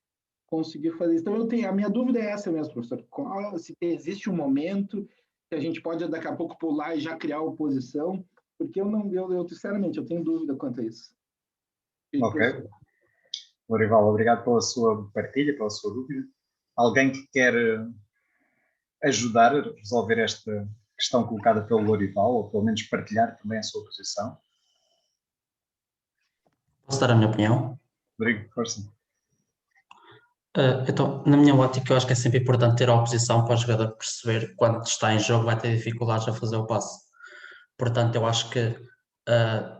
conseguir fazer isso. Então, a minha dúvida é essa mesmo, professor. Se existe um momento que a gente pode daqui a pouco pular e já criar a oposição, porque eu sinceramente, eu tenho dúvida quanto a isso. Ok. Lorival, obrigado pela sua partilha, pela sua dúvida. Alguém que quer ajudar a resolver esta questão colocada pelo Lorival, ou pelo menos partilhar também a sua posição? Posso dar a minha opinião? Rodrigo, força. Então, na minha ótica, eu acho que é sempre importante ter a oposição para o jogador perceber quando está em jogo vai ter dificuldades a fazer o passe. Portanto, eu acho que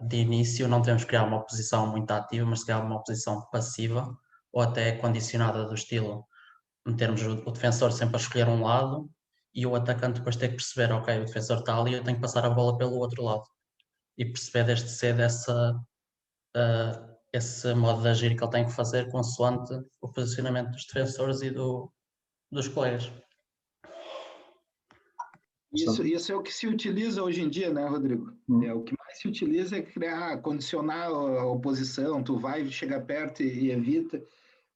de início não devemos criar uma oposição muito ativa, mas criar uma oposição passiva ou até condicionada do estilo metermos o defensor sempre a escolher um lado e o atacante depois ter que perceber, ok, o defensor está ali, eu tenho que passar a bola pelo outro lado. E perceber desde cedo esse modo de agir que ele tem que fazer consoante o posicionamento dos defensores e dos colegas. Isso é o que se utiliza hoje em dia, né, Rodrigo? É o que mais se utiliza é condicionar a oposição, tu vai, chega perto e evita.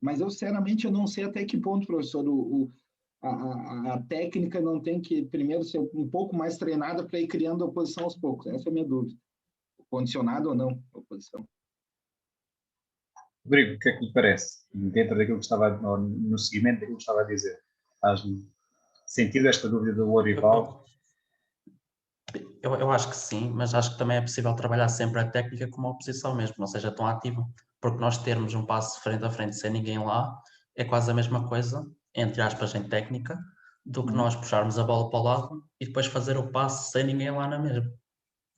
Mas eu, sinceramente, eu não sei até que ponto, professor, a técnica não tem que primeiro ser um pouco mais treinada para ir criando a oposição aos poucos. Essa é a minha dúvida. Condicionado ou não a oposição. Rodrigo, o que é que lhe parece? Dentro daquilo que estava, no seguimento daquilo que estava a dizer, faz-me sentido esta dúvida do Lorival? Eu acho que sim, mas acho que também é possível trabalhar sempre a técnica como a oposição mesmo, não seja tão ativa, porque nós termos um passo frente a frente sem ninguém lá é quase a mesma coisa, entre aspas, em técnica, do que nós puxarmos a bola para o lado e depois fazer o passe sem ninguém lá na mesma.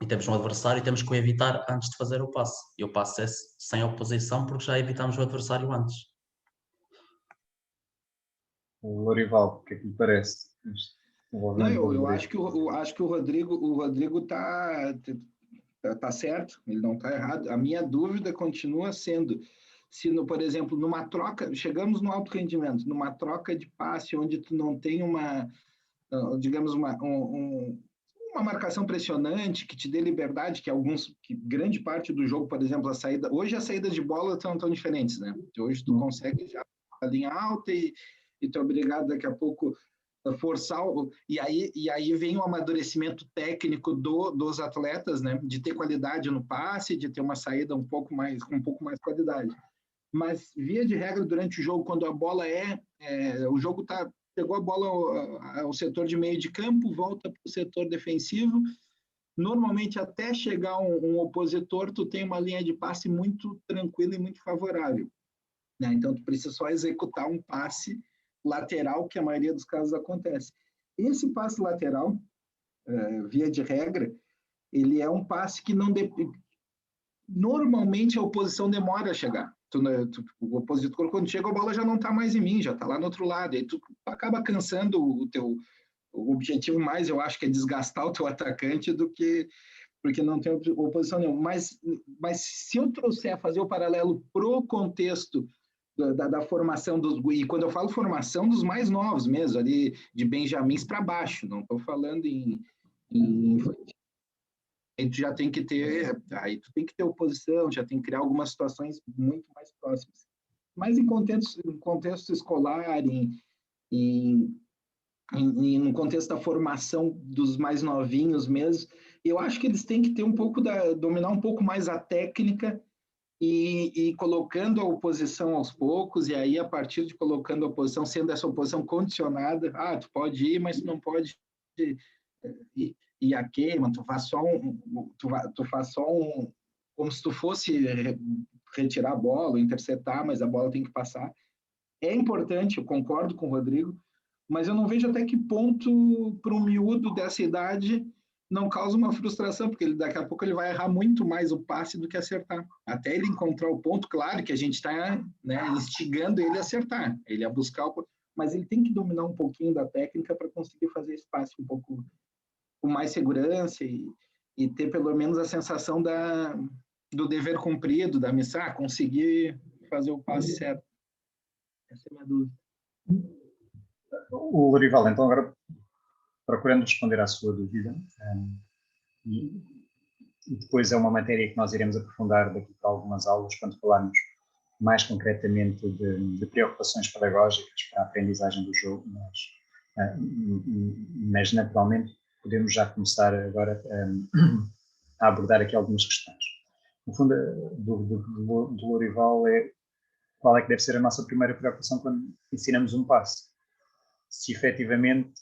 E temos um adversário e temos que o evitar antes de fazer o passe. E o passe é sem oposição porque já evitamos o adversário antes. Lorival, o que é que lhe parece? Não, eu acho que o Rodrigo tá certo, ele não está errado. A minha dúvida continua sendo se, por exemplo, numa troca, chegamos no alto rendimento, numa troca de passe onde tu não tem digamos, uma marcação pressionante que te dê liberdade, que grande parte do jogo, por exemplo, hoje as saídas de bola são tão diferentes, né? Hoje tu consegue já a linha alta e tu é obrigado daqui a pouco forçar, e aí vem o amadurecimento técnico dos atletas, né, de ter qualidade no passe, de ter uma saída com um pouco mais qualidade. Mas, via de regra, durante o jogo, quando a bola o jogo pegou a bola ao setor de meio de campo, volta para o setor defensivo, normalmente até chegar um opositor, tu tem uma linha de passe muito tranquila e muito favorável, né? Então, tu precisa só executar um passe lateral, que a maioria dos casos acontece. Esse passe lateral, via de regra, ele é um passe que não normalmente a oposição demora a chegar. O opositor, quando chega, a bola já não está mais em mim, já está lá no outro lado. Aí tu acaba cansando o objetivo mais, eu acho, que é desgastar o teu atacante do que porque não tem oposição nenhuma. Mas se eu trouxer a fazer o paralelo pro contexto da formação dos... E quando eu falo formação dos mais novos mesmo, ali de benjamins para baixo, não estou falando em infantil. Aí tu já tem que ter... Aí tu tem que ter oposição, já tem que criar algumas situações muito mais próximas. Mas em contexto escolar, no contexto da formação dos mais novinhos mesmo, eu acho que eles têm que ter dominar um pouco mais a técnica e colocando a oposição aos poucos, e aí a partir de colocando a oposição, sendo essa oposição condicionada, tu pode ir, mas tu não pode ir a queima, tu faz só um, como se tu fosse retirar a bola, interceptar, mas a bola tem que passar. É importante, eu concordo com o Rodrigo, mas eu não vejo até que ponto para um miúdo dessa idade não causa uma frustração, porque daqui a pouco ele vai errar muito mais o passe do que acertar. Até ele encontrar o ponto, claro que a gente está, né, instigando ele a acertar, ele a buscar mas ele tem que dominar um pouquinho da técnica para conseguir fazer esse passe um pouco com mais segurança e ter pelo menos a sensação do dever cumprido, da missão, conseguir fazer o passe certo. Essa é a minha dúvida. O Lorival, então, agora procurando responder à sua dúvida, e depois é uma matéria que nós iremos aprofundar daqui para algumas aulas, quando falarmos mais concretamente de preocupações pedagógicas para a aprendizagem do jogo, mas naturalmente podemos já começar agora a abordar aqui algumas questões. No fundo, do Lorival qual é que deve ser a nossa primeira preocupação quando ensinamos um passe? Se efetivamente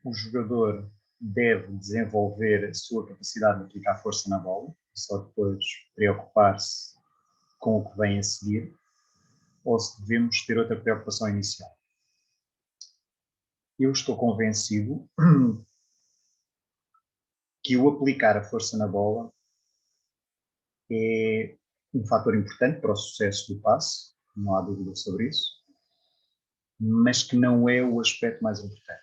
o jogador deve desenvolver a sua capacidade de aplicar força na bola, só depois preocupar-se com o que vem a seguir, ou se devemos ter outra preocupação inicial. Eu estou convencido que o aplicar a força na bola é um fator importante para o sucesso do passe, não há dúvida sobre isso, mas que não é o aspecto mais importante.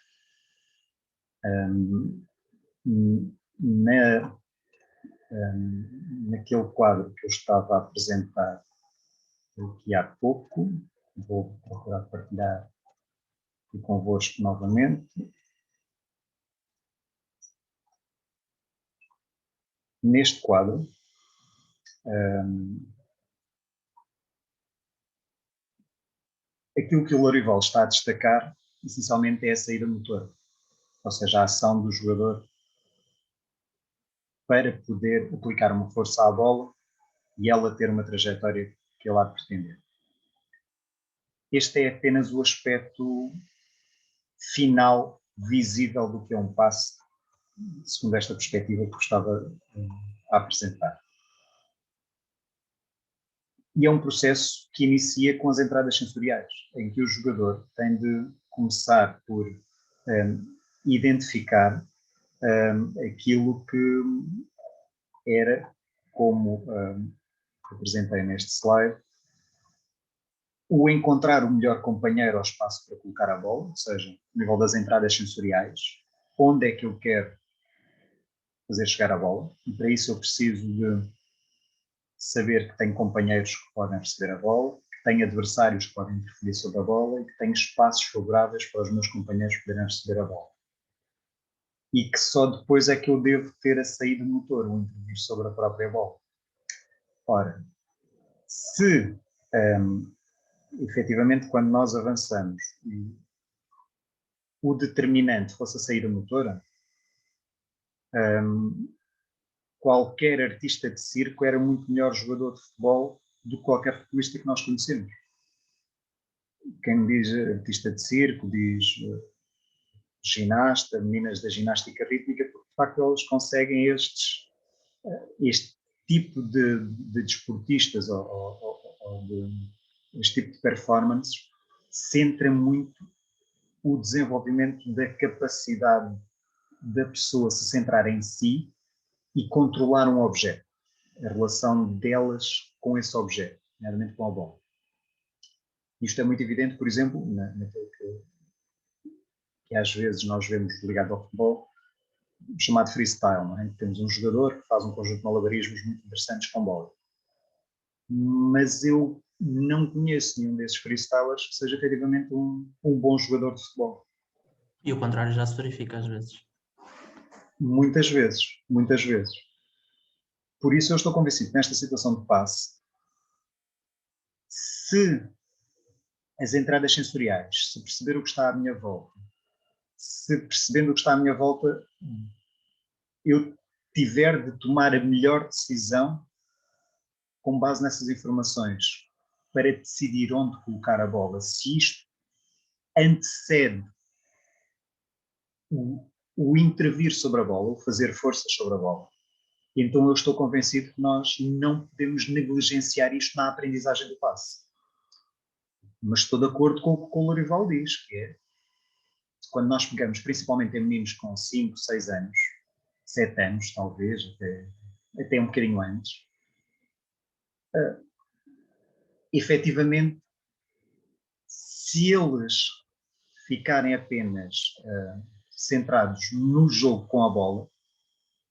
Naquele quadro que eu estava a apresentar aqui há pouco, vou procurar partilhar aqui convosco novamente. Neste quadro, aquilo que o Lorival está a destacar, essencialmente, é a saída motora, ou seja, a ação do jogador para poder aplicar uma força à bola e ela ter uma trajetória que ele há de pretender. Este é apenas o aspecto final, visível do que é um passe, segundo esta perspectiva que estava a apresentar. E é um processo que inicia com as entradas sensoriais, em que o jogador tem de começar por identificar aquilo que era, como apresentei neste slide, o encontrar o melhor companheiro ao espaço para colocar a bola, ou seja, no nível das entradas sensoriais, onde é que eu quero fazer chegar a bola, e para isso eu preciso de saber que tenho companheiros que podem receber a bola, que tenho adversários que podem interferir sobre a bola e que tenho espaços favoráveis para os meus companheiros poderem receber a bola. E que só depois é que eu devo ter a saída do motor, o intervir sobre a própria bola. Ora, se efetivamente quando nós avançamos e o determinante fosse a saída motora, qualquer artista de circo era muito melhor jogador de futebol do que qualquer futebolista que nós conhecemos. Quem diz artista de circo, diz ginasta, meninas da ginástica rítmica, porque de facto eles conseguem este tipo de desportistas ou este tipo de performances, centra muito o desenvolvimento da capacidade da pessoa se centrar em si e controlar um objeto, a relação delas com esse objeto, nomeadamente com a bola. Isto é muito evidente, por exemplo, naquilo que às vezes nós vemos ligado ao futebol, chamado freestyle, não é? Temos um jogador que faz um conjunto de malabarismos muito interessantes com bola. Mas eu não conheço nenhum desses freestylers que seja efetivamente um bom jogador de futebol. E o contrário já se verifica às vezes. Muitas vezes, muitas vezes. Por isso eu estou convencido que nesta situação de passe, se as entradas sensoriais, se perceber o que está à minha volta, se percebendo o que está à minha volta, eu tiver de tomar a melhor decisão com base nessas informações para decidir onde colocar a bola, se isto antecede o intervir sobre a bola, o fazer forças sobre a bola, então eu estou convencido que nós não podemos negligenciar isto na aprendizagem do passe. Mas estou de acordo com o que o Lorival diz, que é, quando nós pegamos, principalmente em meninos com 5, 6 anos, 7 anos talvez, até um bocadinho antes, efetivamente, se eles ficarem apenas centrados no jogo com a bola,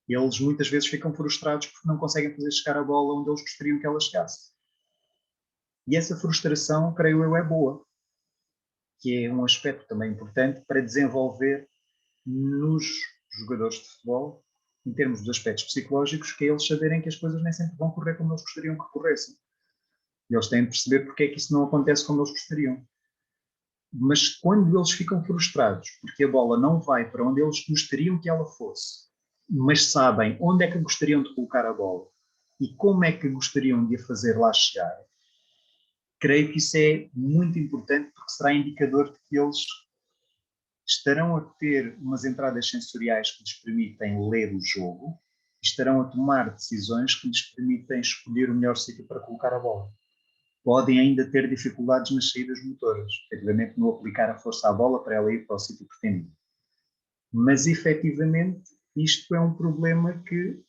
eles muitas vezes ficam frustrados porque não conseguem fazer chegar a bola onde eles gostariam que ela chegasse. E essa frustração, creio eu, é boa, que é um aspecto também importante para desenvolver nos jogadores de futebol, em termos dos aspectos psicológicos, que é eles saberem que as coisas nem sempre vão correr como eles gostariam que corressem. E eles têm de perceber porque é que isso não acontece como eles gostariam. Mas quando eles ficam frustrados porque a bola não vai para onde eles gostariam que ela fosse, mas sabem onde é que gostariam de colocar a bola e como é que gostariam de a fazer lá chegar, creio que isso é muito importante porque será indicador de que eles estarão a ter umas entradas sensoriais que lhes permitem ler o jogo e estarão a tomar decisões que lhes permitem escolher o melhor sítio para colocar a bola. Podem ainda ter dificuldades nas saídas motoras, efetivamente no aplicar a força à bola para ela ir para o sítio pretendido. Mas, efetivamente, isto é um problema que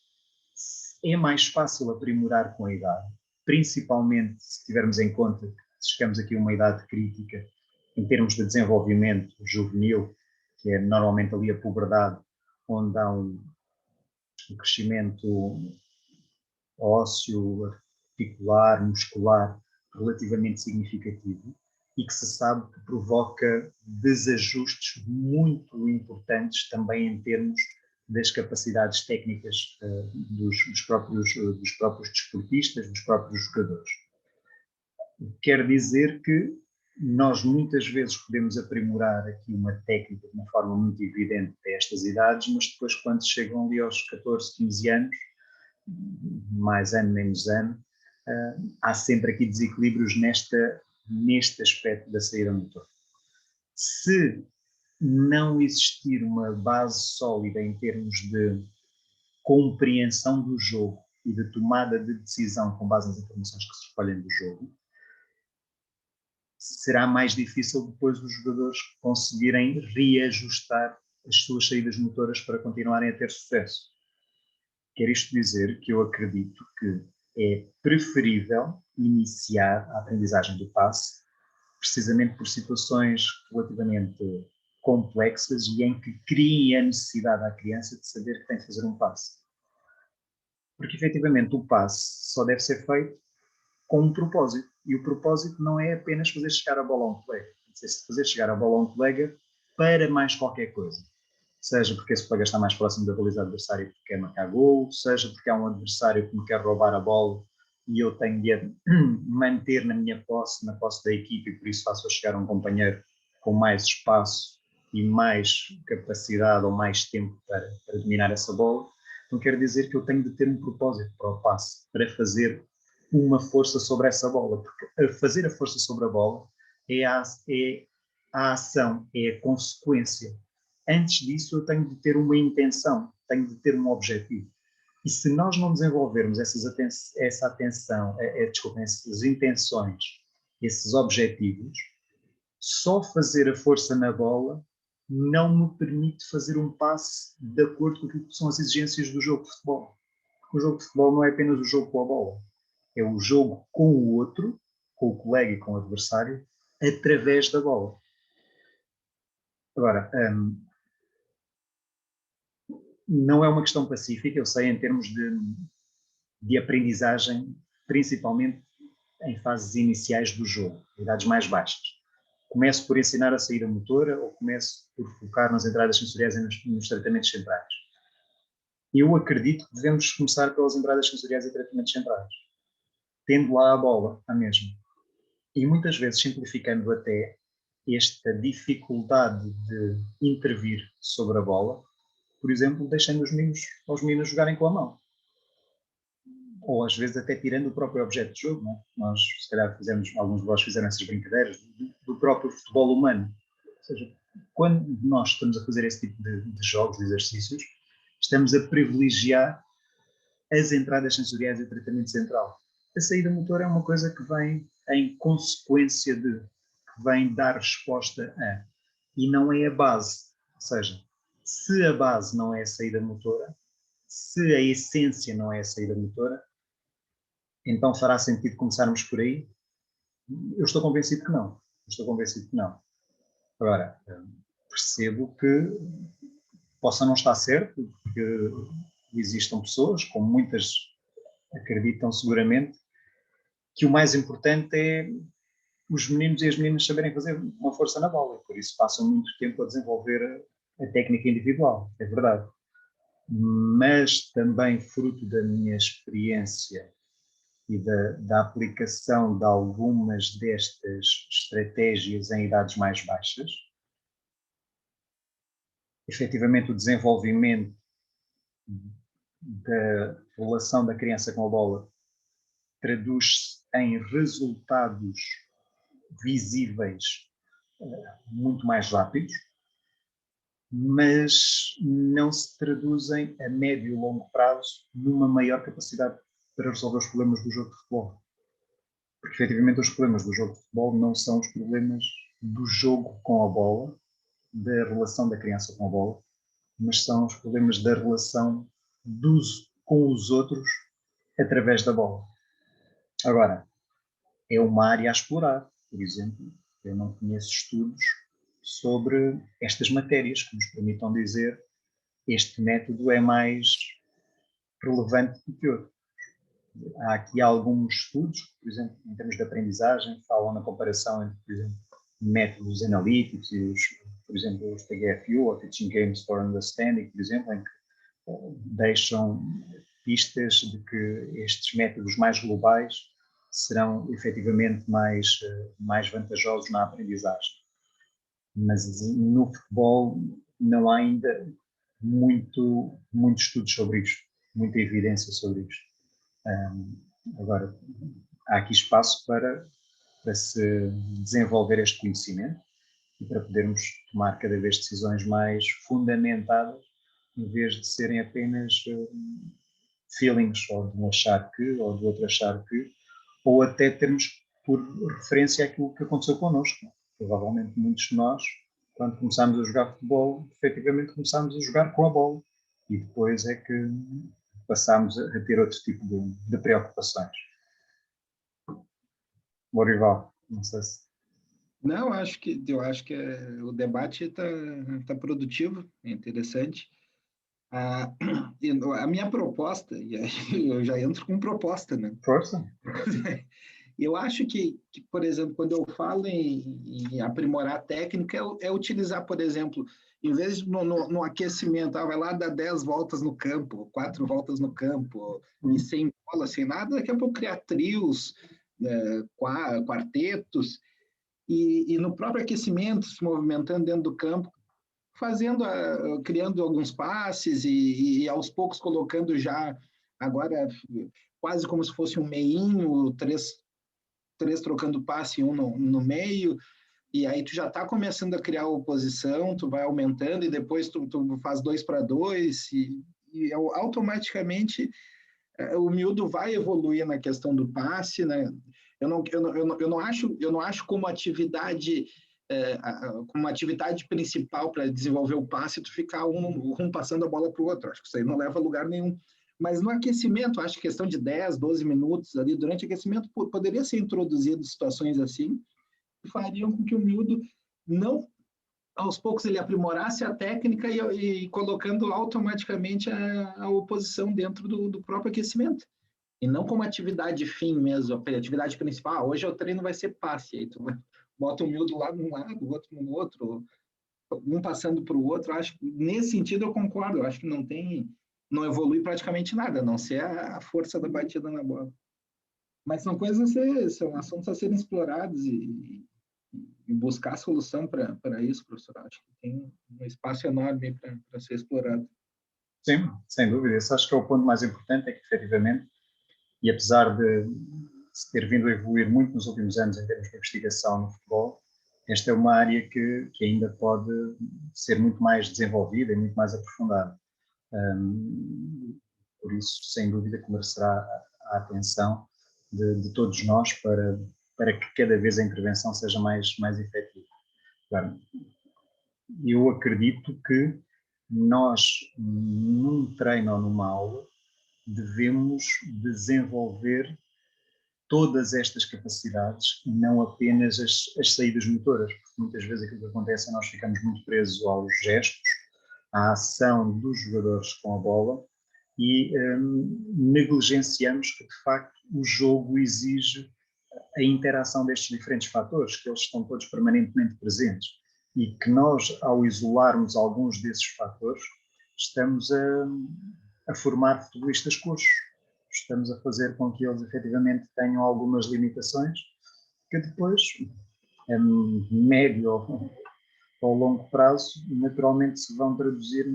é mais fácil aprimorar com a idade, principalmente se tivermos em conta que chegamos aqui a uma idade crítica em termos de desenvolvimento juvenil, que é normalmente ali a puberdade, onde há um crescimento ósseo, articular, muscular, relativamente significativo e que se sabe que provoca desajustes muito importantes também em termos das capacidades técnicas dos próprios desportistas, dos próprios jogadores. Quer dizer que nós muitas vezes podemos aprimorar aqui uma técnica de uma forma muito evidente para estas idades, mas depois quando chegam ali aos 14, 15 anos, mais ano, menos ano, há sempre aqui desequilíbrios neste aspecto da saída motor. Se não existir uma base sólida em termos de compreensão do jogo e de tomada de decisão com base nas informações que se escolhem do jogo, será mais difícil depois os jogadores conseguirem reajustar as suas saídas motoras para continuarem a ter sucesso. Quer isto dizer que eu acredito que é preferível iniciar a aprendizagem do passe precisamente por situações relativamente complexas e em que criem a necessidade à criança de saber que tem de fazer um passe. Porque efetivamente o passe só deve ser feito com um propósito. E o propósito não é apenas fazer chegar a bola a um colega. É fazer chegar a bola a um colega para mais qualquer coisa. Seja porque esse colega está mais próximo da baliza adversária porque quer marcar gol, seja porque há um adversário que me quer roubar a bola e eu tenho de a manter na minha posse, na posse da equipe, e por isso faço chegar a um companheiro com mais espaço e mais capacidade ou mais tempo para dominar essa bola. Então quer dizer que eu tenho de ter um propósito para o passe, para fazer uma força sobre essa bola, porque fazer a força sobre a bola é a ação, é a consequência. Antes disso eu tenho de ter uma intenção, tenho de ter um objetivo. E se nós não desenvolvermos essas intenções, esses objetivos, só fazer a força na bola não me permite fazer um passe de acordo com aquilo que são as exigências do jogo de futebol. Porque o jogo de futebol não é apenas o jogo com a bola, é o jogo com o outro, com o colega e com o adversário, através da bola. Agora, Não é uma questão pacífica, eu sei, em termos de aprendizagem, principalmente em fases iniciais do jogo, idades mais baixas. Começo por ensinar a saída motora ou começo por focar nas entradas sensoriais e nos tratamentos centrais? Eu acredito que devemos começar pelas entradas sensoriais e tratamentos centrais, tendo lá a bola, a mesma. E muitas vezes simplificando até esta dificuldade de intervir sobre a bola, por exemplo, deixando os meninos jogarem com a mão. Ou às vezes até tirando o próprio objeto de jogo, não é? Nós, se calhar, alguns de vós fizeram essas brincadeiras do próprio futebol humano. Ou seja, quando nós estamos a fazer esse tipo de jogos, de exercícios, estamos a privilegiar as entradas sensoriais e o tratamento central. A saída motora é uma coisa que vem em consequência que vem dar resposta a, e não é a base. Ou seja, se a base não é a saída motora, se a essência não é a saída motora, então fará sentido começarmos por aí? Eu estou convencido que não. Agora, percebo que possa não estar certo, porque existam pessoas, como muitas acreditam seguramente, que o mais importante é os meninos e as meninas saberem fazer uma força na bola, e por isso passam muito tempo a desenvolver a técnica individual, é verdade. Mas também fruto da minha experiência e da aplicação de algumas destas estratégias em idades mais baixas, efetivamente o desenvolvimento da relação da criança com a bola traduz-se em resultados visíveis muito mais rápidos, mas não se traduzem a médio e longo prazo numa maior capacidade para resolver os problemas do jogo de futebol. Porque, efetivamente, os problemas do jogo de futebol não são os problemas do jogo com a bola, da relação da criança com a bola, mas são os problemas da relação com os outros através da bola. Agora, é uma área a explorar. Por exemplo, eu não conheço estudos sobre estas matérias que nos permitam dizer este método é mais relevante do que outro. Há aqui alguns estudos, por exemplo, em termos de aprendizagem, falam na comparação entre, por exemplo, métodos analíticos e, por exemplo, os TGFU, ou Teaching Games for Understanding, por exemplo, em que deixam pistas de que estes métodos mais globais serão efetivamente mais vantajosos na aprendizagem. Mas no futebol não há ainda muito estudo sobre isto, muita evidência sobre isto. Agora, há aqui espaço para se desenvolver este conhecimento e para podermos tomar cada vez decisões mais fundamentadas, em vez de serem apenas feelings, ou de um achar que, ou do outro achar que, ou até termos por referência aquilo que aconteceu connosco. Provavelmente muitos de nós, quando começámos a jogar futebol, efetivamente começámos a jogar com a bola, e depois é que passámos a ter outro tipo de preocupações. Lorival, não sei se... Não, eu acho que o debate tá produtivo, é interessante. A minha proposta, e aí eu já entro com proposta, né? Força. Eu acho que, por exemplo, quando eu falo em aprimorar a técnica, é utilizar, por exemplo, em vez de no aquecimento, vai lá dar 10 voltas no campo, 4 voltas no campo, e sem bola, sem nada, daqui a pouco criar trios, quartetos, e no próprio aquecimento, se movimentando dentro do campo, criando alguns passes e aos poucos colocando já, agora quase como se fosse um meinho, três trocando passe, um no meio, e aí tu já está começando a criar oposição, tu vai aumentando e depois tu faz 2-2 e automaticamente o miúdo vai evoluir na questão do passe, né? Eu não acho como atividade principal para desenvolver o passe tu ficar um passando a bola para o outro. Acho que isso aí não leva a lugar nenhum. Mas no aquecimento, acho que questão de 10, 12 minutos ali, durante o aquecimento, poderia ser introduzido situações assim, que fariam com que o miúdo não aos poucos ele aprimorasse a técnica e colocando automaticamente a oposição dentro do próprio aquecimento. E não como atividade fim mesmo, a atividade principal. Hoje o treino vai ser passe, aí tu bota o miúdo lá num lado, o outro no outro, um passando para o outro. Acho que nesse sentido eu concordo, eu acho que não evolui praticamente nada, a não ser a força da batida na bola. Mas são são assuntos a serem explorados e buscar solução para isso, professor. Acho que tem um espaço enorme para ser explorado. Sim, sem dúvida. Esse acho que é o ponto mais importante, é que efetivamente, e apesar de se ter vindo a evoluir muito nos últimos anos em termos de investigação no futebol, esta é uma área que ainda pode ser muito mais desenvolvida e muito mais aprofundada. Por isso, sem dúvida, que merecerá a atenção de todos nós para que cada vez a intervenção seja mais efetiva. Claro, eu acredito que nós, num treino ou numa aula, devemos desenvolver todas estas capacidades e não apenas as saídas motoras, porque muitas vezes aquilo que acontece é nós ficamos muito presos aos gestos, à ação dos jogadores com a bola e negligenciamos que, de facto, o jogo exige a interação destes diferentes fatores, que eles estão todos permanentemente presentes e que nós, ao isolarmos alguns desses fatores, estamos a formar futebolistas coxos. Estamos a fazer com que eles efetivamente tenham algumas limitações que depois, a médio ou longo prazo, naturalmente se vão traduzir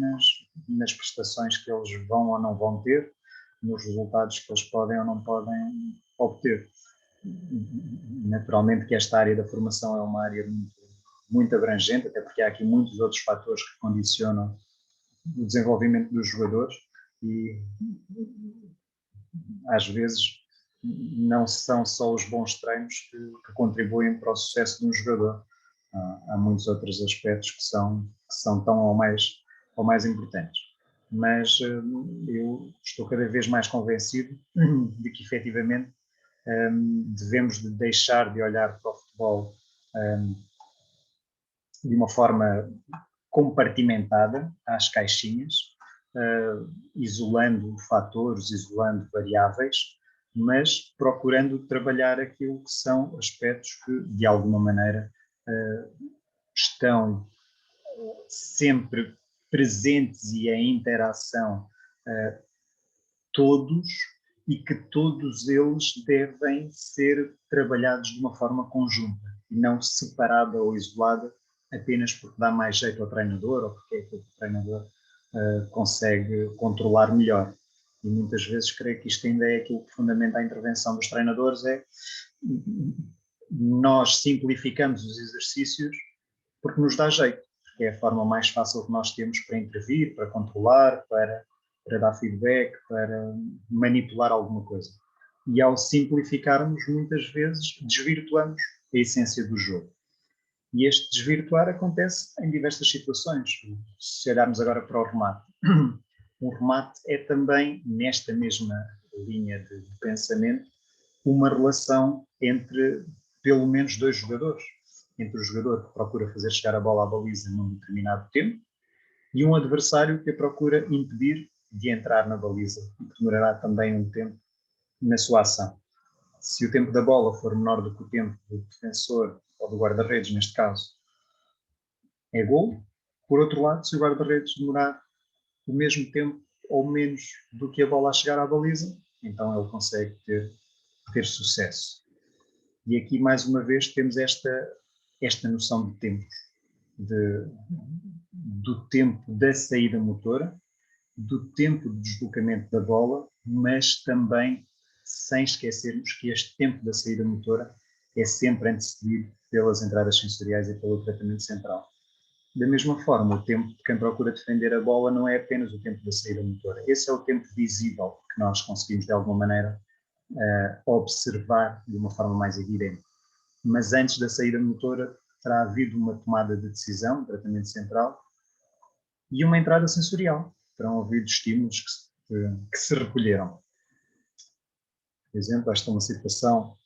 nas prestações que eles vão ou não vão ter, nos resultados que eles podem ou não podem obter. Naturalmente que esta área da formação é uma área muito abrangente, até porque há aqui muitos outros fatores que condicionam o desenvolvimento dos jogadores e às vezes não são só os bons treinos que contribuem para o sucesso de um jogador. Há muitos outros aspectos que são tão ou mais importantes. Mas eu estou cada vez mais convencido de que efetivamente devemos de deixar de olhar para o futebol de uma forma compartimentada, às caixinhas, isolando fatores, isolando variáveis, mas procurando trabalhar aquilo que são aspectos que, de alguma maneira, estão sempre presentes e em interação todos e que todos eles devem ser trabalhados de uma forma conjunta e não separada ou isolada apenas porque dá mais jeito ao treinador ou porque é que o treinador consegue controlar melhor. E muitas vezes creio que isto ainda é aquilo que fundamenta a intervenção dos treinadores, é nós simplificamos os exercícios porque nos dá jeito, porque é a forma mais fácil que nós temos para intervir, para controlar, para dar feedback, para manipular alguma coisa. E ao simplificarmos, muitas vezes desvirtuamos a essência do jogo. E este desvirtuar acontece em diversas situações. Se olharmos agora para o remate, o remate é também, nesta mesma linha de pensamento, uma relação entre pelo menos dois jogadores. Entre o jogador que procura fazer chegar a bola à baliza num determinado tempo e um adversário que a procura impedir de entrar na baliza e que demorará também um tempo na sua ação. Se o tempo da bola for menor do que o tempo do defensor ou do guarda-redes, neste caso, é golo. Por outro lado, se o guarda-redes demorar o mesmo tempo ou menos do que a bola a chegar à baliza, então ele consegue ter sucesso. E aqui, mais uma vez, temos esta noção de tempos, do tempo da saída motora, do tempo de deslocamento da bola, mas também sem esquecermos que este tempo da saída motora é sempre antecedido pelas entradas sensoriais e pelo tratamento central. Da mesma forma, o tempo de quem procura defender a bola não é apenas o tempo da saída motora. Esse é o tempo visível que nós conseguimos, de alguma maneira, observar de uma forma mais evidente. Mas antes da saída motora, terá havido uma tomada de decisão, um tratamento central, e uma entrada sensorial. Terão havido estímulos que se recolheram. Por exemplo, esta é uma situação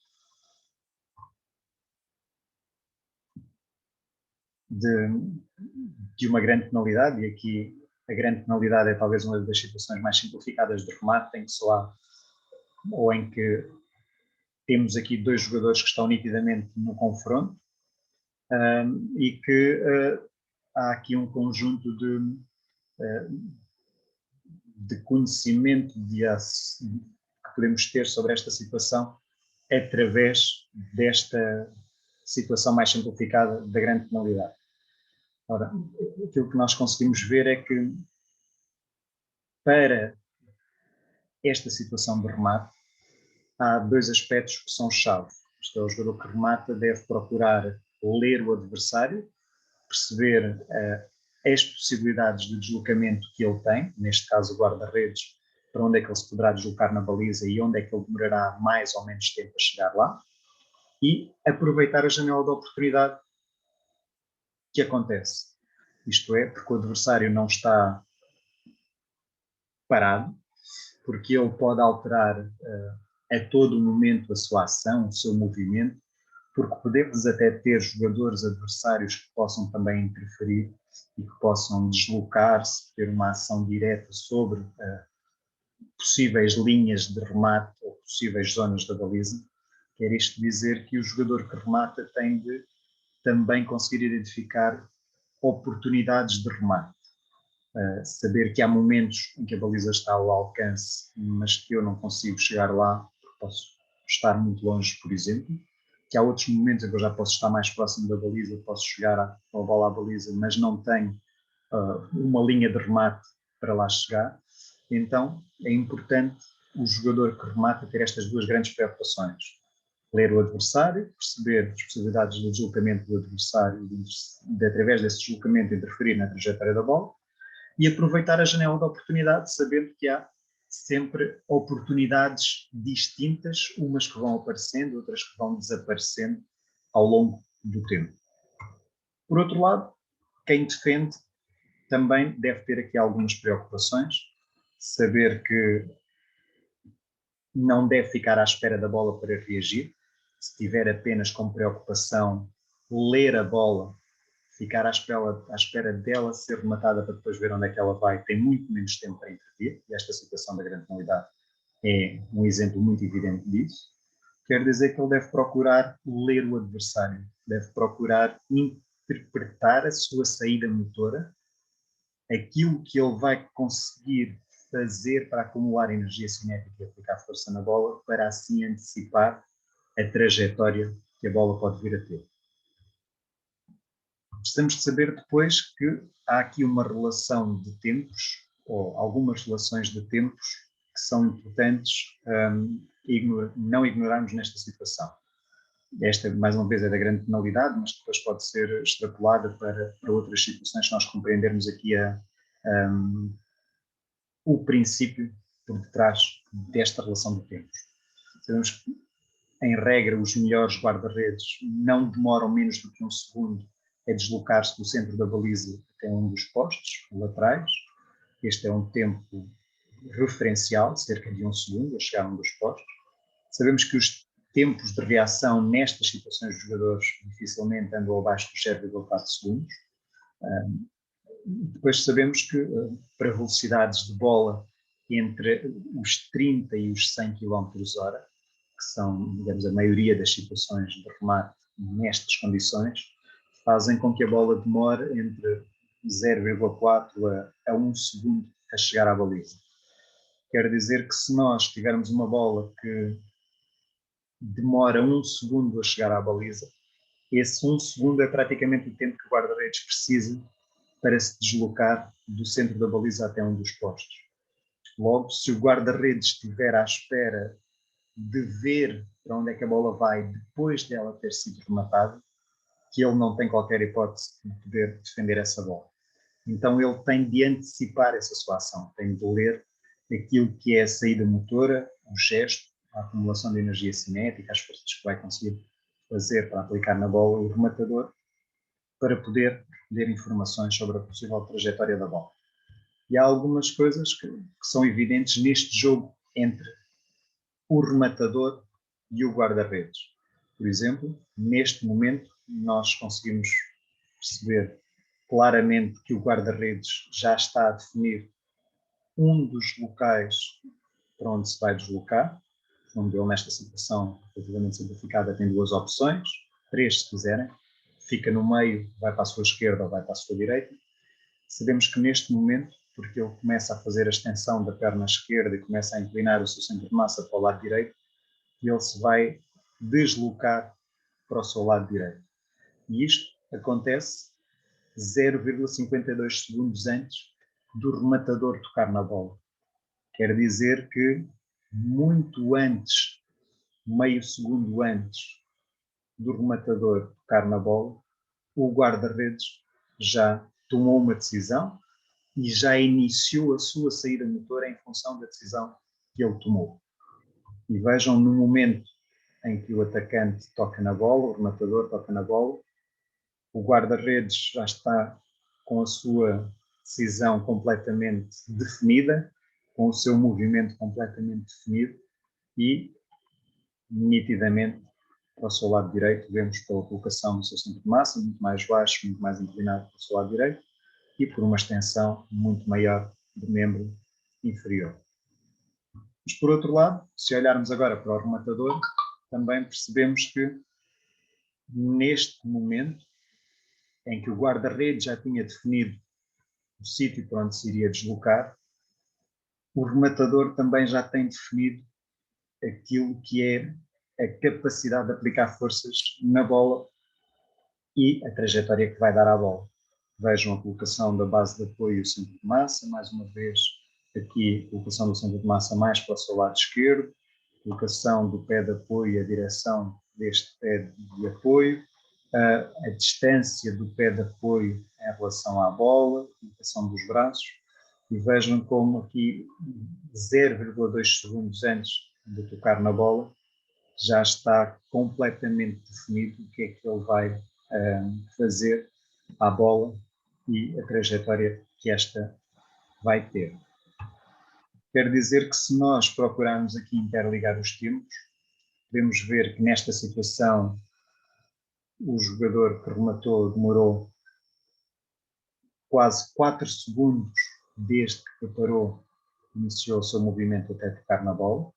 de uma grande penalidade, e aqui a grande penalidade é talvez uma das situações mais simplificadas de remate, em que só há, ou em que temos aqui dois jogadores que estão nitidamente no confronto, e que há aqui um conjunto de conhecimento que podemos ter sobre esta situação através desta situação mais simplificada da grande penalidade. Ora, aquilo que nós conseguimos ver é que para esta situação de remate há dois aspectos que são chave. Isto é, o jogador que remata deve procurar ler o adversário, perceber as possibilidades de deslocamento que ele tem, neste caso o guarda-redes, para onde é que ele se poderá deslocar na baliza e onde é que ele demorará mais ou menos tempo a chegar lá, e aproveitar a janela de oportunidade que acontece. Isto é, porque o adversário não está parado, porque ele pode alterar a todo momento a sua ação, o seu movimento, porque podemos até ter jogadores adversários que possam também interferir e que possam deslocar-se, ter uma ação direta sobre possíveis linhas de remate ou possíveis zonas da baliza. Quer isto dizer que o jogador que remata tem de também conseguir identificar oportunidades de remate. Saber que há momentos em que a baliza está ao alcance, mas que eu não consigo chegar lá, porque posso estar muito longe, por exemplo. Que há outros momentos em que eu já posso estar mais próximo da baliza, posso chegar a bola à baliza, mas não tenho uma linha de remate para lá chegar. Então, é importante o jogador que remata ter estas duas grandes preocupações. Ler o adversário, perceber as possibilidades de deslocamento do adversário, de através desse deslocamento interferir na trajetória da bola, e aproveitar a janela de oportunidade, sabendo que há sempre oportunidades distintas, umas que vão aparecendo, outras que vão desaparecendo ao longo do tempo. Por outro lado, quem defende também deve ter aqui algumas preocupações, saber que não deve ficar à espera da bola para reagir, se tiver apenas como preocupação ler a bola, ficar à espera dela ser rematada para depois ver onde é que ela vai, tem muito menos tempo para intervir, e esta situação da grande penalidade é um exemplo muito evidente disso. Quer dizer que ele deve procurar ler o adversário, deve procurar interpretar a sua saída motora, aquilo que ele vai conseguir fazer para acumular energia cinética e aplicar força na bola, para assim antecipar a trajetória que a bola pode vir a ter. Precisamos de saber depois que há aqui uma relação de tempos, ou algumas relações de tempos, que são importantes não ignorarmos nesta situação. Esta, mais uma vez, é da grande penalidade, mas depois pode ser extrapolada para outras situações, se nós compreendermos aqui o princípio por detrás desta relação de tempos. Sabemos que, em regra, os melhores guarda-redes não demoram menos do que um segundo a deslocar-se do centro da baliza até um dos postos laterais. Este é um tempo referencial, cerca de um segundo, a chegar a um dos postos. Sabemos que os tempos de reação nestas situações de jogadores dificilmente andam abaixo dos 0,4 segundos. Depois sabemos que para velocidades de bola entre os 30 e os 100 km/h, que são, digamos, a maioria das situações de remate nestas condições, fazem com que a bola demore entre 0,4 a 1 segundo a chegar à baliza. Quer dizer que se nós tivermos uma bola que demora 1 segundo a chegar à baliza, esse 1 segundo é praticamente o tempo que o guarda-redes precisa para se deslocar do centro da baliza até um dos postos. Logo, se o guarda-redes estiver à espera de ver para onde é que a bola vai depois dela ter sido rematada, que ele não tem qualquer hipótese de poder defender essa bola. Então ele tem de antecipar essa sua ação, tem de ler aquilo que é a saída motora, o gesto, a acumulação de energia cinética, as forças que vai conseguir fazer para aplicar na bola o rematador, para poder recolher informações sobre a possível trajetória da bola. E há algumas coisas que são evidentes neste jogo entre o rematador e o guarda-redes. Por exemplo, neste momento, nós conseguimos perceber claramente que o guarda-redes já está a definir um dos locais para onde se vai deslocar, onde ele nesta situação relativamente simplificada tem duas opções, 3 se quiserem, fica no meio, vai para a sua esquerda ou vai para a sua direita. Sabemos que neste momento, porque ele começa a fazer a extensão da perna esquerda e começa a inclinar o seu centro de massa para o lado direito, ele se vai deslocar para o seu lado direito. E isto acontece 0,52 segundos antes do rematador tocar na bola. Quer dizer que muito antes, meio segundo antes do rematador tocar na bola, o guarda-redes já tomou uma decisão e já iniciou a sua saída motora em função da decisão que ele tomou. E vejam, no momento em que o atacante toca na bola, o rematador toca na bola, o guarda-redes já está com a sua decisão completamente definida, com o seu movimento completamente definido e, nitidamente, para o seu lado direito, vemos pela colocação do seu centro de massa, muito mais baixo, muito mais inclinado para o seu lado direito e por uma extensão muito maior do membro inferior. Mas, por outro lado, se olharmos agora para o rematador, também percebemos que, neste momento, em que o guarda-redes já tinha definido o sítio para onde se iria deslocar, o rematador também já tem definido aquilo que é a capacidade de aplicar forças na bola e a trajetória que vai dar à bola. Vejam a colocação da base de apoio e o centro de massa, mais uma vez aqui a colocação do centro de massa mais para o seu lado esquerdo, colocação do pé de apoio e a direção deste pé de apoio, a distância do pé de apoio em relação à bola, a colocação dos braços, e vejam como aqui 0,2 segundos antes de tocar na bola já está completamente definido o que é que ele vai fazer à bola e a trajetória que esta vai ter. Quer dizer que se nós procurarmos aqui interligar os tempos, podemos ver que nesta situação o jogador que rematou demorou quase 4 segundos desde que preparou, iniciou o seu movimento até tocar na bola.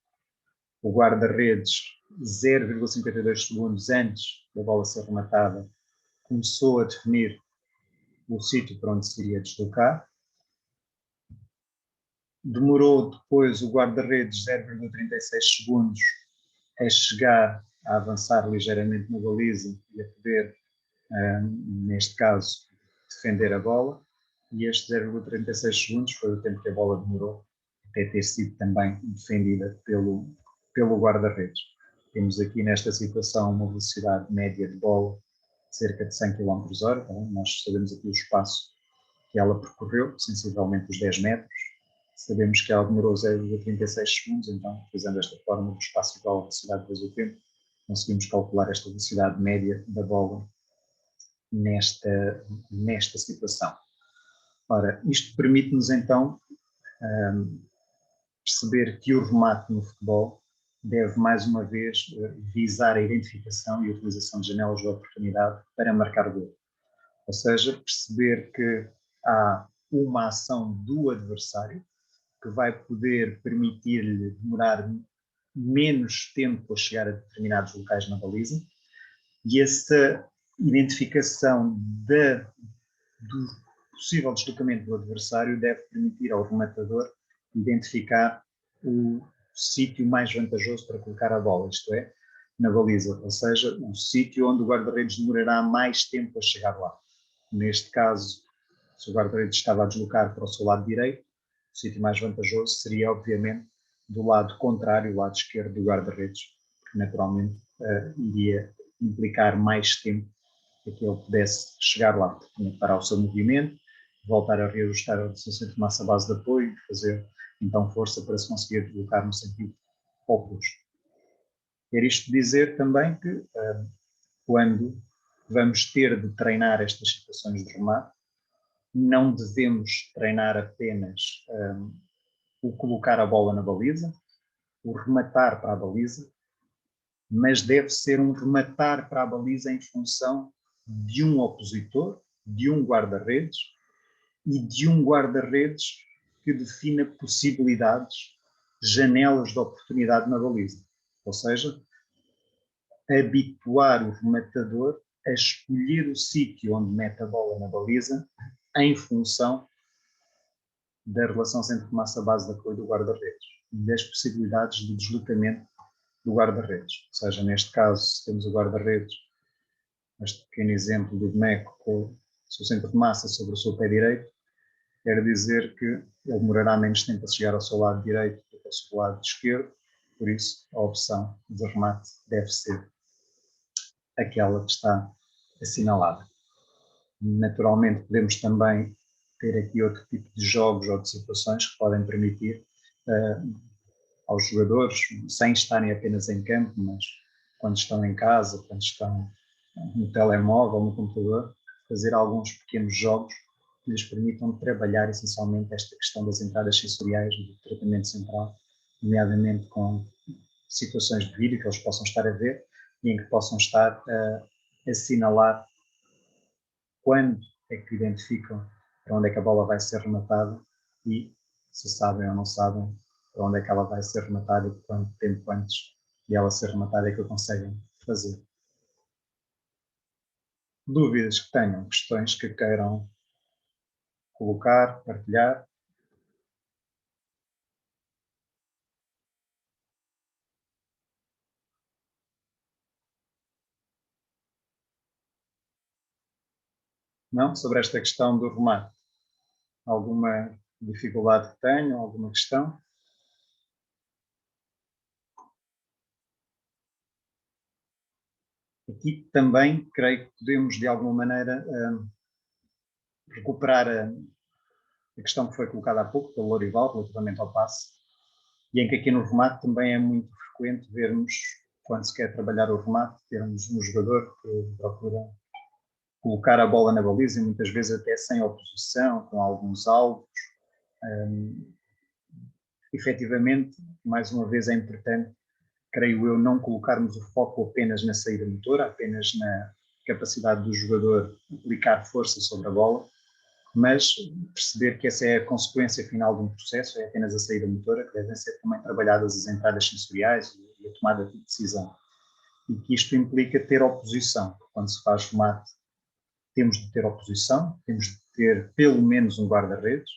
O guarda-redes, 0,52 segundos antes da bola ser rematada, começou a definir o sítio para onde se iria deslocar. Demorou depois o guarda-redes 0,36 segundos a chegar a avançar ligeiramente na baliza e a poder, neste caso, defender a bola. E este 0,36 segundos foi o tempo que a bola demorou até ter sido também defendida pelo guarda-redes. Temos aqui nesta situação uma velocidade média de bola de cerca de 100 km/h. Nós sabemos aqui o espaço que ela percorreu, sensivelmente os 10 metros. Sabemos que ela demorou 0,36 segundos, então, utilizando esta forma do espaço igual à velocidade vezes o tempo, conseguimos calcular esta velocidade média da bola nesta situação. Ora, isto permite-nos então perceber que o remate no futebol deve mais uma vez visar a identificação e a utilização de janelas de oportunidade para marcar gol. Ou seja, perceber que há uma ação do adversário que vai poder permitir-lhe demorar menos tempo a chegar a determinados locais na baliza, e essa identificação do possível deslocamento do adversário deve permitir ao rematador identificar o sítio mais vantajoso para colocar a bola, isto é, na baliza, ou seja, o sítio onde o guarda-redes demorará mais tempo a chegar lá. Neste caso, se o guarda-redes estava a deslocar para o seu lado direito, o sítio mais vantajoso seria, obviamente, do lado contrário, o lado esquerdo do guarda-redes, que naturalmente iria implicar mais tempo para que ele pudesse chegar lá. Tinha que parar o seu movimento, voltar a reajustar o seu centro de massa à base de apoio e fazer então força para se conseguir deslocar no sentido oposto. Quer isto dizer também que quando vamos ter de treinar estas situações de remate, não devemos treinar apenas o colocar a bola na baliza, o rematar para a baliza, mas deve ser um rematar para a baliza em função de um opositor de um guarda-redes e de um guarda-redes que defina possibilidades, janelas de oportunidade na baliza. Ou seja, habituar o rematador a escolher o sítio onde mete a bola na baliza em função da relação centro-massa-base de apoio do guarda-redes e das possibilidades de deslocamento do guarda-redes. Ou seja, neste caso, se temos o guarda-redes, este pequeno exemplo do boneco com o seu centro de massa sobre o seu pé direito, quer dizer que ele demorará menos tempo a chegar ao seu lado direito do que ao seu lado esquerdo, por isso a opção de remate deve ser aquela que está assinalada. Naturalmente, podemos também ter aqui outro tipo de jogos ou de situações que podem permitir aos jogadores, sem estarem apenas em campo, mas quando estão em casa, quando estão no telemóvel, no computador, fazer alguns pequenos jogos que lhes permitam trabalhar essencialmente esta questão das entradas sensoriais do tratamento central, nomeadamente com situações de vídeo que eles possam estar a ver e em que possam estar a assinalar quando é que identificam para onde é que a bola vai ser rematada e se sabem ou não sabem para onde é que ela vai ser rematada e quanto tempo antes de ela ser rematada é que o conseguem fazer. Dúvidas que tenham, questões que queiram colocar, partilhar? Não? Sobre esta questão do remate? Alguma dificuldade que tenham? Alguma questão? Aqui também creio que podemos, de alguma maneira, recuperar a questão que foi colocada há pouco pelo Lorival, relativamente ao passe, e em que aqui no remate também é muito frequente vermos, quando se quer trabalhar o remate, termos um jogador que procura colocar a bola na baliza, e muitas vezes até sem oposição, com alguns alvos. Efetivamente, mais uma vez é importante, creio eu, não colocarmos o foco apenas na saída motora, apenas na capacidade do jogador aplicar força sobre a bola, mas perceber que essa é a consequência final de um processo, é apenas a saída motora, que devem ser também trabalhadas as entradas sensoriais e a tomada de decisão. E que isto implica ter oposição. Quando se faz remate, temos de ter oposição, temos de ter pelo menos um guarda-redes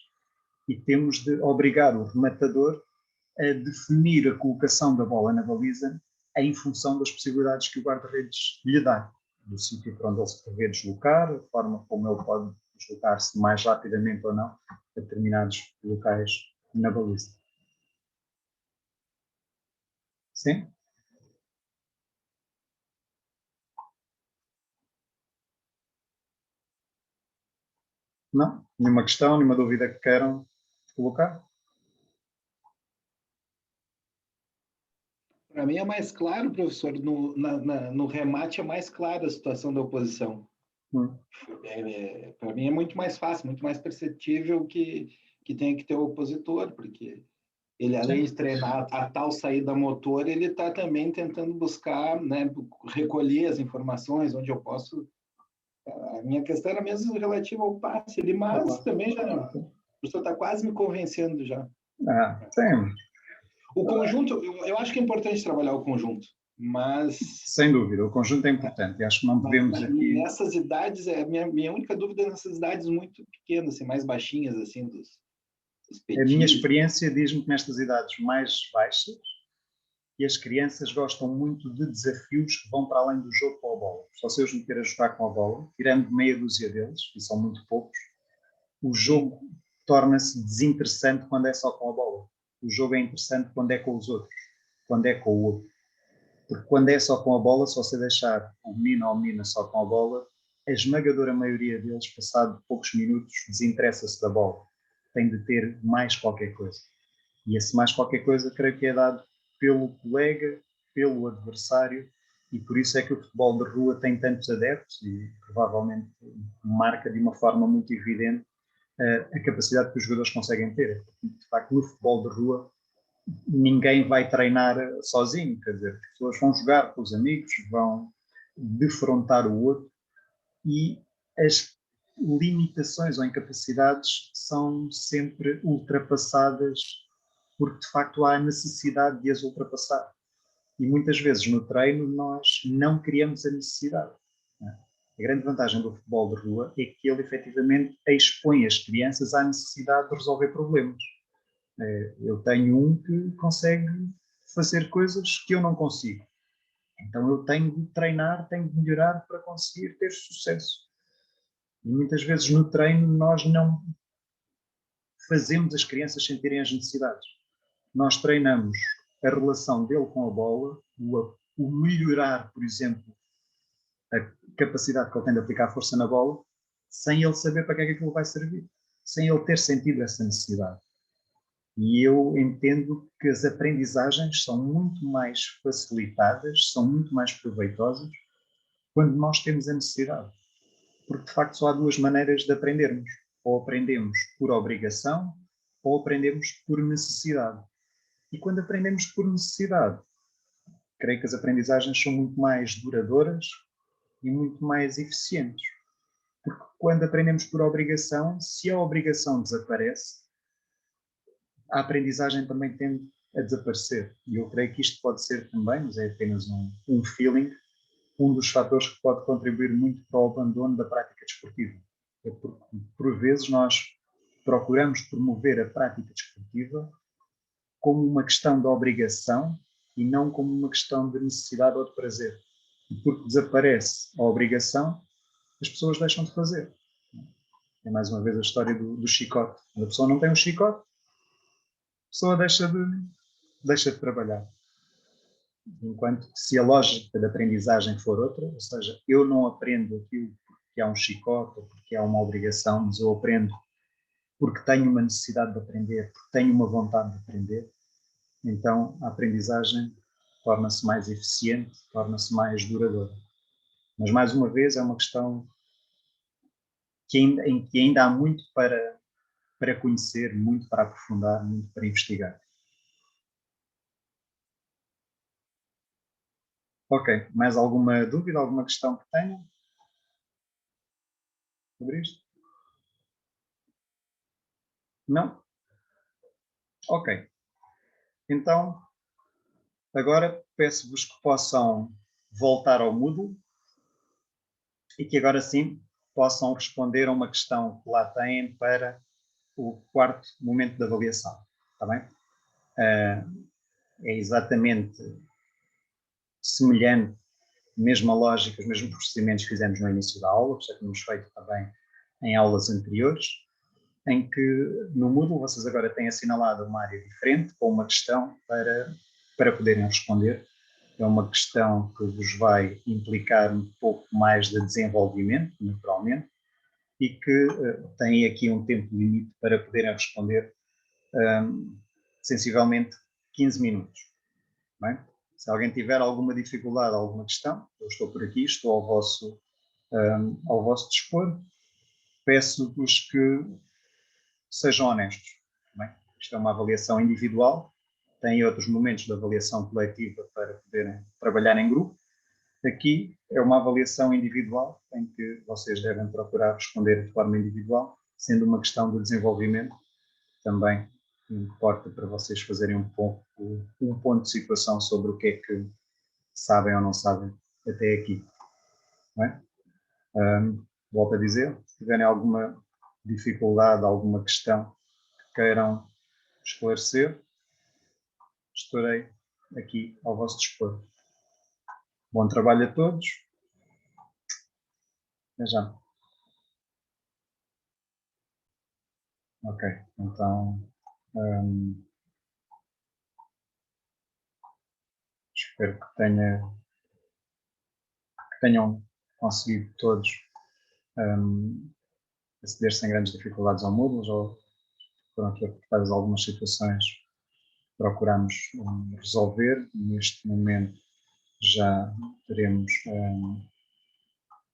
e temos de obrigar o rematador a definir a colocação da bola na baliza em função das possibilidades que o guarda-redes lhe dá, do sítio para onde ele se prevê deslocar, a forma como ele pode deslocar-se mais rapidamente ou não a determinados locais na baliza. Sim? Não? Nenhuma questão, nenhuma dúvida que queiram colocar? Para mim é mais claro, professor, no remate é mais clara a situação da oposição. Para mim é muito mais fácil, muito mais perceptível que tem que ter o opositor, porque ele, além de treinar a tal saída motor, ele está também tentando buscar, né, recolher as informações onde eu posso. A minha questão era mesmo relativa ao passe, mas também já o professor está quase me convencendo já. Sim. O conjunto, eu acho que é importante trabalhar o conjunto, mas... Sem dúvida, o conjunto é importante. Acho que não podemos aqui... Nessas idades, minha única dúvida é nessas idades muito pequenas, assim, mais baixinhas, assim, dos A minha experiência diz-me que nestas idades mais baixas, que as crianças gostam muito de desafios que vão para além do jogo com a bola. Só se eu os meter a jogar com a bola, tirando meia dúzia deles, e são muito poucos, o jogo torna-se desinteressante quando é só com a bola. O jogo é interessante quando é com os outros, quando é com o outro. Porque quando é só com a bola, só se deixar o menino ou a menina só com a bola, a esmagadora maioria deles, passado poucos minutos, desinteressa-se da bola. Tem de ter mais qualquer coisa. E esse mais qualquer coisa, creio que é dado pelo colega, pelo adversário, e por isso é que o futebol de rua tem tantos adeptos e provavelmente marca de uma forma muito evidente a capacidade que os jogadores conseguem ter. De facto, no futebol de rua, ninguém vai treinar sozinho, quer dizer, as pessoas vão jogar com os amigos, vão defrontar o outro e as limitações ou incapacidades são sempre ultrapassadas porque, de facto, há a necessidade de as ultrapassar. E muitas vezes no treino nós não criamos a necessidade. Não é? A grande vantagem do futebol de rua é que ele efetivamente expõe as crianças à necessidade de resolver problemas. Eu tenho um que consegue fazer coisas que eu não consigo. Então eu tenho de treinar, tenho de melhorar para conseguir ter sucesso. E muitas vezes no treino nós não fazemos as crianças sentirem as necessidades. Nós treinamos a relação dele com a bola, o melhorar, por exemplo, a capacidade que ele tem de aplicar força na bola, sem ele saber para que é que aquilo vai servir, sem ele ter sentido essa necessidade. E eu entendo que as aprendizagens são muito mais facilitadas, são muito mais proveitosas quando nós temos a necessidade. Porque, de facto, só há duas maneiras de aprendermos. Ou aprendemos por obrigação, ou aprendemos por necessidade. E quando aprendemos por necessidade, creio que as aprendizagens são muito mais duradouras e muito mais eficientes. Porque quando aprendemos por obrigação, se a obrigação desaparece, a aprendizagem também tende a desaparecer. E eu creio que isto pode ser também, mas é apenas um feeling, um dos fatores que pode contribuir muito para o abandono da prática desportiva. É porque, por vezes, nós procuramos promover a prática desportiva como uma questão de obrigação e não como uma questão de necessidade ou de prazer. E porque desaparece a obrigação, as pessoas deixam de fazer. É mais uma vez a história do chicote. Quando a pessoa não tem um chicote, a pessoa deixa de trabalhar. Enquanto que se a lógica da aprendizagem for outra, ou seja, eu não aprendo aquilo porque há um chicote ou porque há uma obrigação, mas eu aprendo porque tenho uma necessidade de aprender, porque tenho uma vontade de aprender, então a aprendizagem torna-se mais eficiente, torna-se mais duradoura. Mas, mais uma vez, é uma questão em que ainda há muito para conhecer, muito para aprofundar, muito para investigar. Ok, mais alguma dúvida, alguma questão que tenham sobre isto? Não? Ok. Então, agora peço-vos que possam voltar ao Moodle e que agora sim possam responder a uma questão que lá têm para o quarto momento da avaliação. Está bem? É exatamente semelhante, mesma lógica, os mesmos procedimentos que fizemos no início da aula, por isso é que temos feito também em aulas anteriores, em que no Moodle vocês agora têm assinalado uma área diferente com uma questão para poderem responder. É uma questão que vos vai implicar um pouco mais de desenvolvimento, naturalmente, e que têm aqui um tempo limite para poderem responder sensivelmente 15 minutos. Bem? Se alguém tiver alguma dificuldade, alguma questão, eu estou por aqui, estou ao vosso dispor. Peço-vos que sejam honestos. Bem? Isto é uma avaliação individual, tem outros momentos de avaliação coletiva para poderem trabalhar em grupo. Aqui é uma avaliação individual, em que vocês devem procurar responder de forma individual, sendo uma questão de desenvolvimento também importa para vocês fazerem um ponto de situação sobre o que é que sabem ou não sabem até aqui. Não é? Volto a dizer, se tiverem alguma dificuldade, alguma questão que queiram esclarecer, estarei aqui ao vosso dispor. Bom trabalho a todos. Até já. Ok, então espero que tenham conseguido todos aceder sem grandes dificuldades ao Moodle, ou foram aqui aportadas algumas situações que procuramos resolver. Neste momento já teremos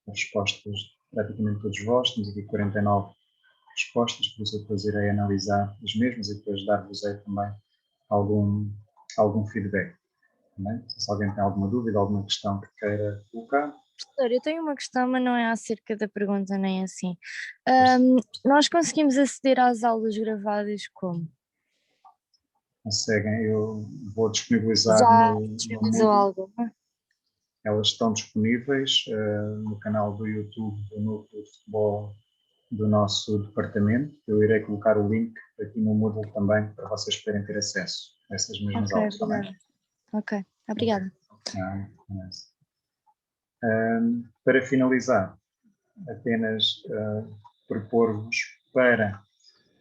as respostas de praticamente todos vós, temos aqui 49 respostas, por isso eu depois irei analisar as mesmas e depois dar-vos também algum feedback. Também. Se alguém tem alguma dúvida, alguma questão que queira colocar, Professor, eu tenho uma questão, mas não é acerca da pergunta, nem assim. Nós conseguimos aceder às aulas gravadas como? Conseguem, eu vou disponibilizar Já no disponibilizou Moodle. alguma? Elas estão disponíveis no canal do YouTube do Núcleo de Futebol do nosso departamento. Eu irei colocar o link aqui no Moodle também para vocês poderem ter acesso a essas mesmas Ok, aulas, está bem? obrigada. Ok, obrigada. Não é assim. Para finalizar, apenas propor-vos para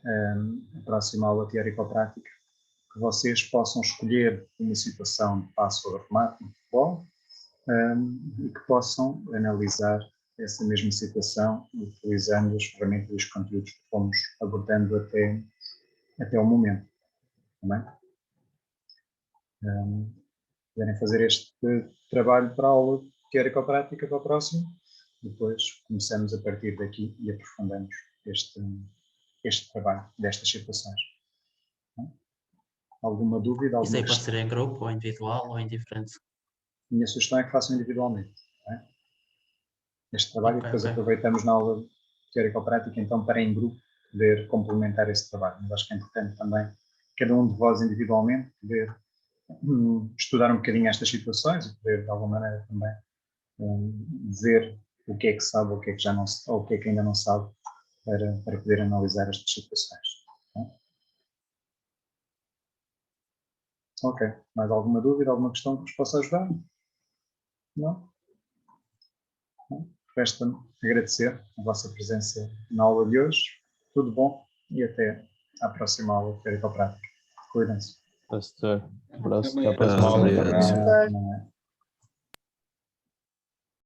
a próxima aula teórico-prática que vocês possam escolher uma situação de passo ou de remate no futebol e que possam analisar essa mesma situação utilizando as ferramentas e os conteúdos que fomos abordando até o momento. Também. Puderem fazer este trabalho para a aula teórico-prática para a próxima, depois começamos a partir daqui e aprofundamos este trabalho destas situações. Alguma dúvida? Isso Alguma aí pode questão? ser em grupo, ou individual, ou indiferente. Minha sugestão é que façam individualmente. Não é? Este trabalho Ok, e depois ok. aproveitamos na aula teórico-prática então para em grupo poder complementar esse trabalho. Mas acho que é importante também cada um de vós individualmente poder estudar um bocadinho estas situações e poder de alguma maneira também ver o que é que sabe, o que é que já não ou o que é que ainda não sabe para poder analisar estas situações. Ok. Mais alguma dúvida, alguma questão que vos possa ajudar? Não? Resta-me agradecer a vossa presença na aula de hoje. Tudo bom e até à próxima aula teórico-prática. Cuidem-se. Professor, até a Até próxima aula. Obrigado. Obrigado. Não é?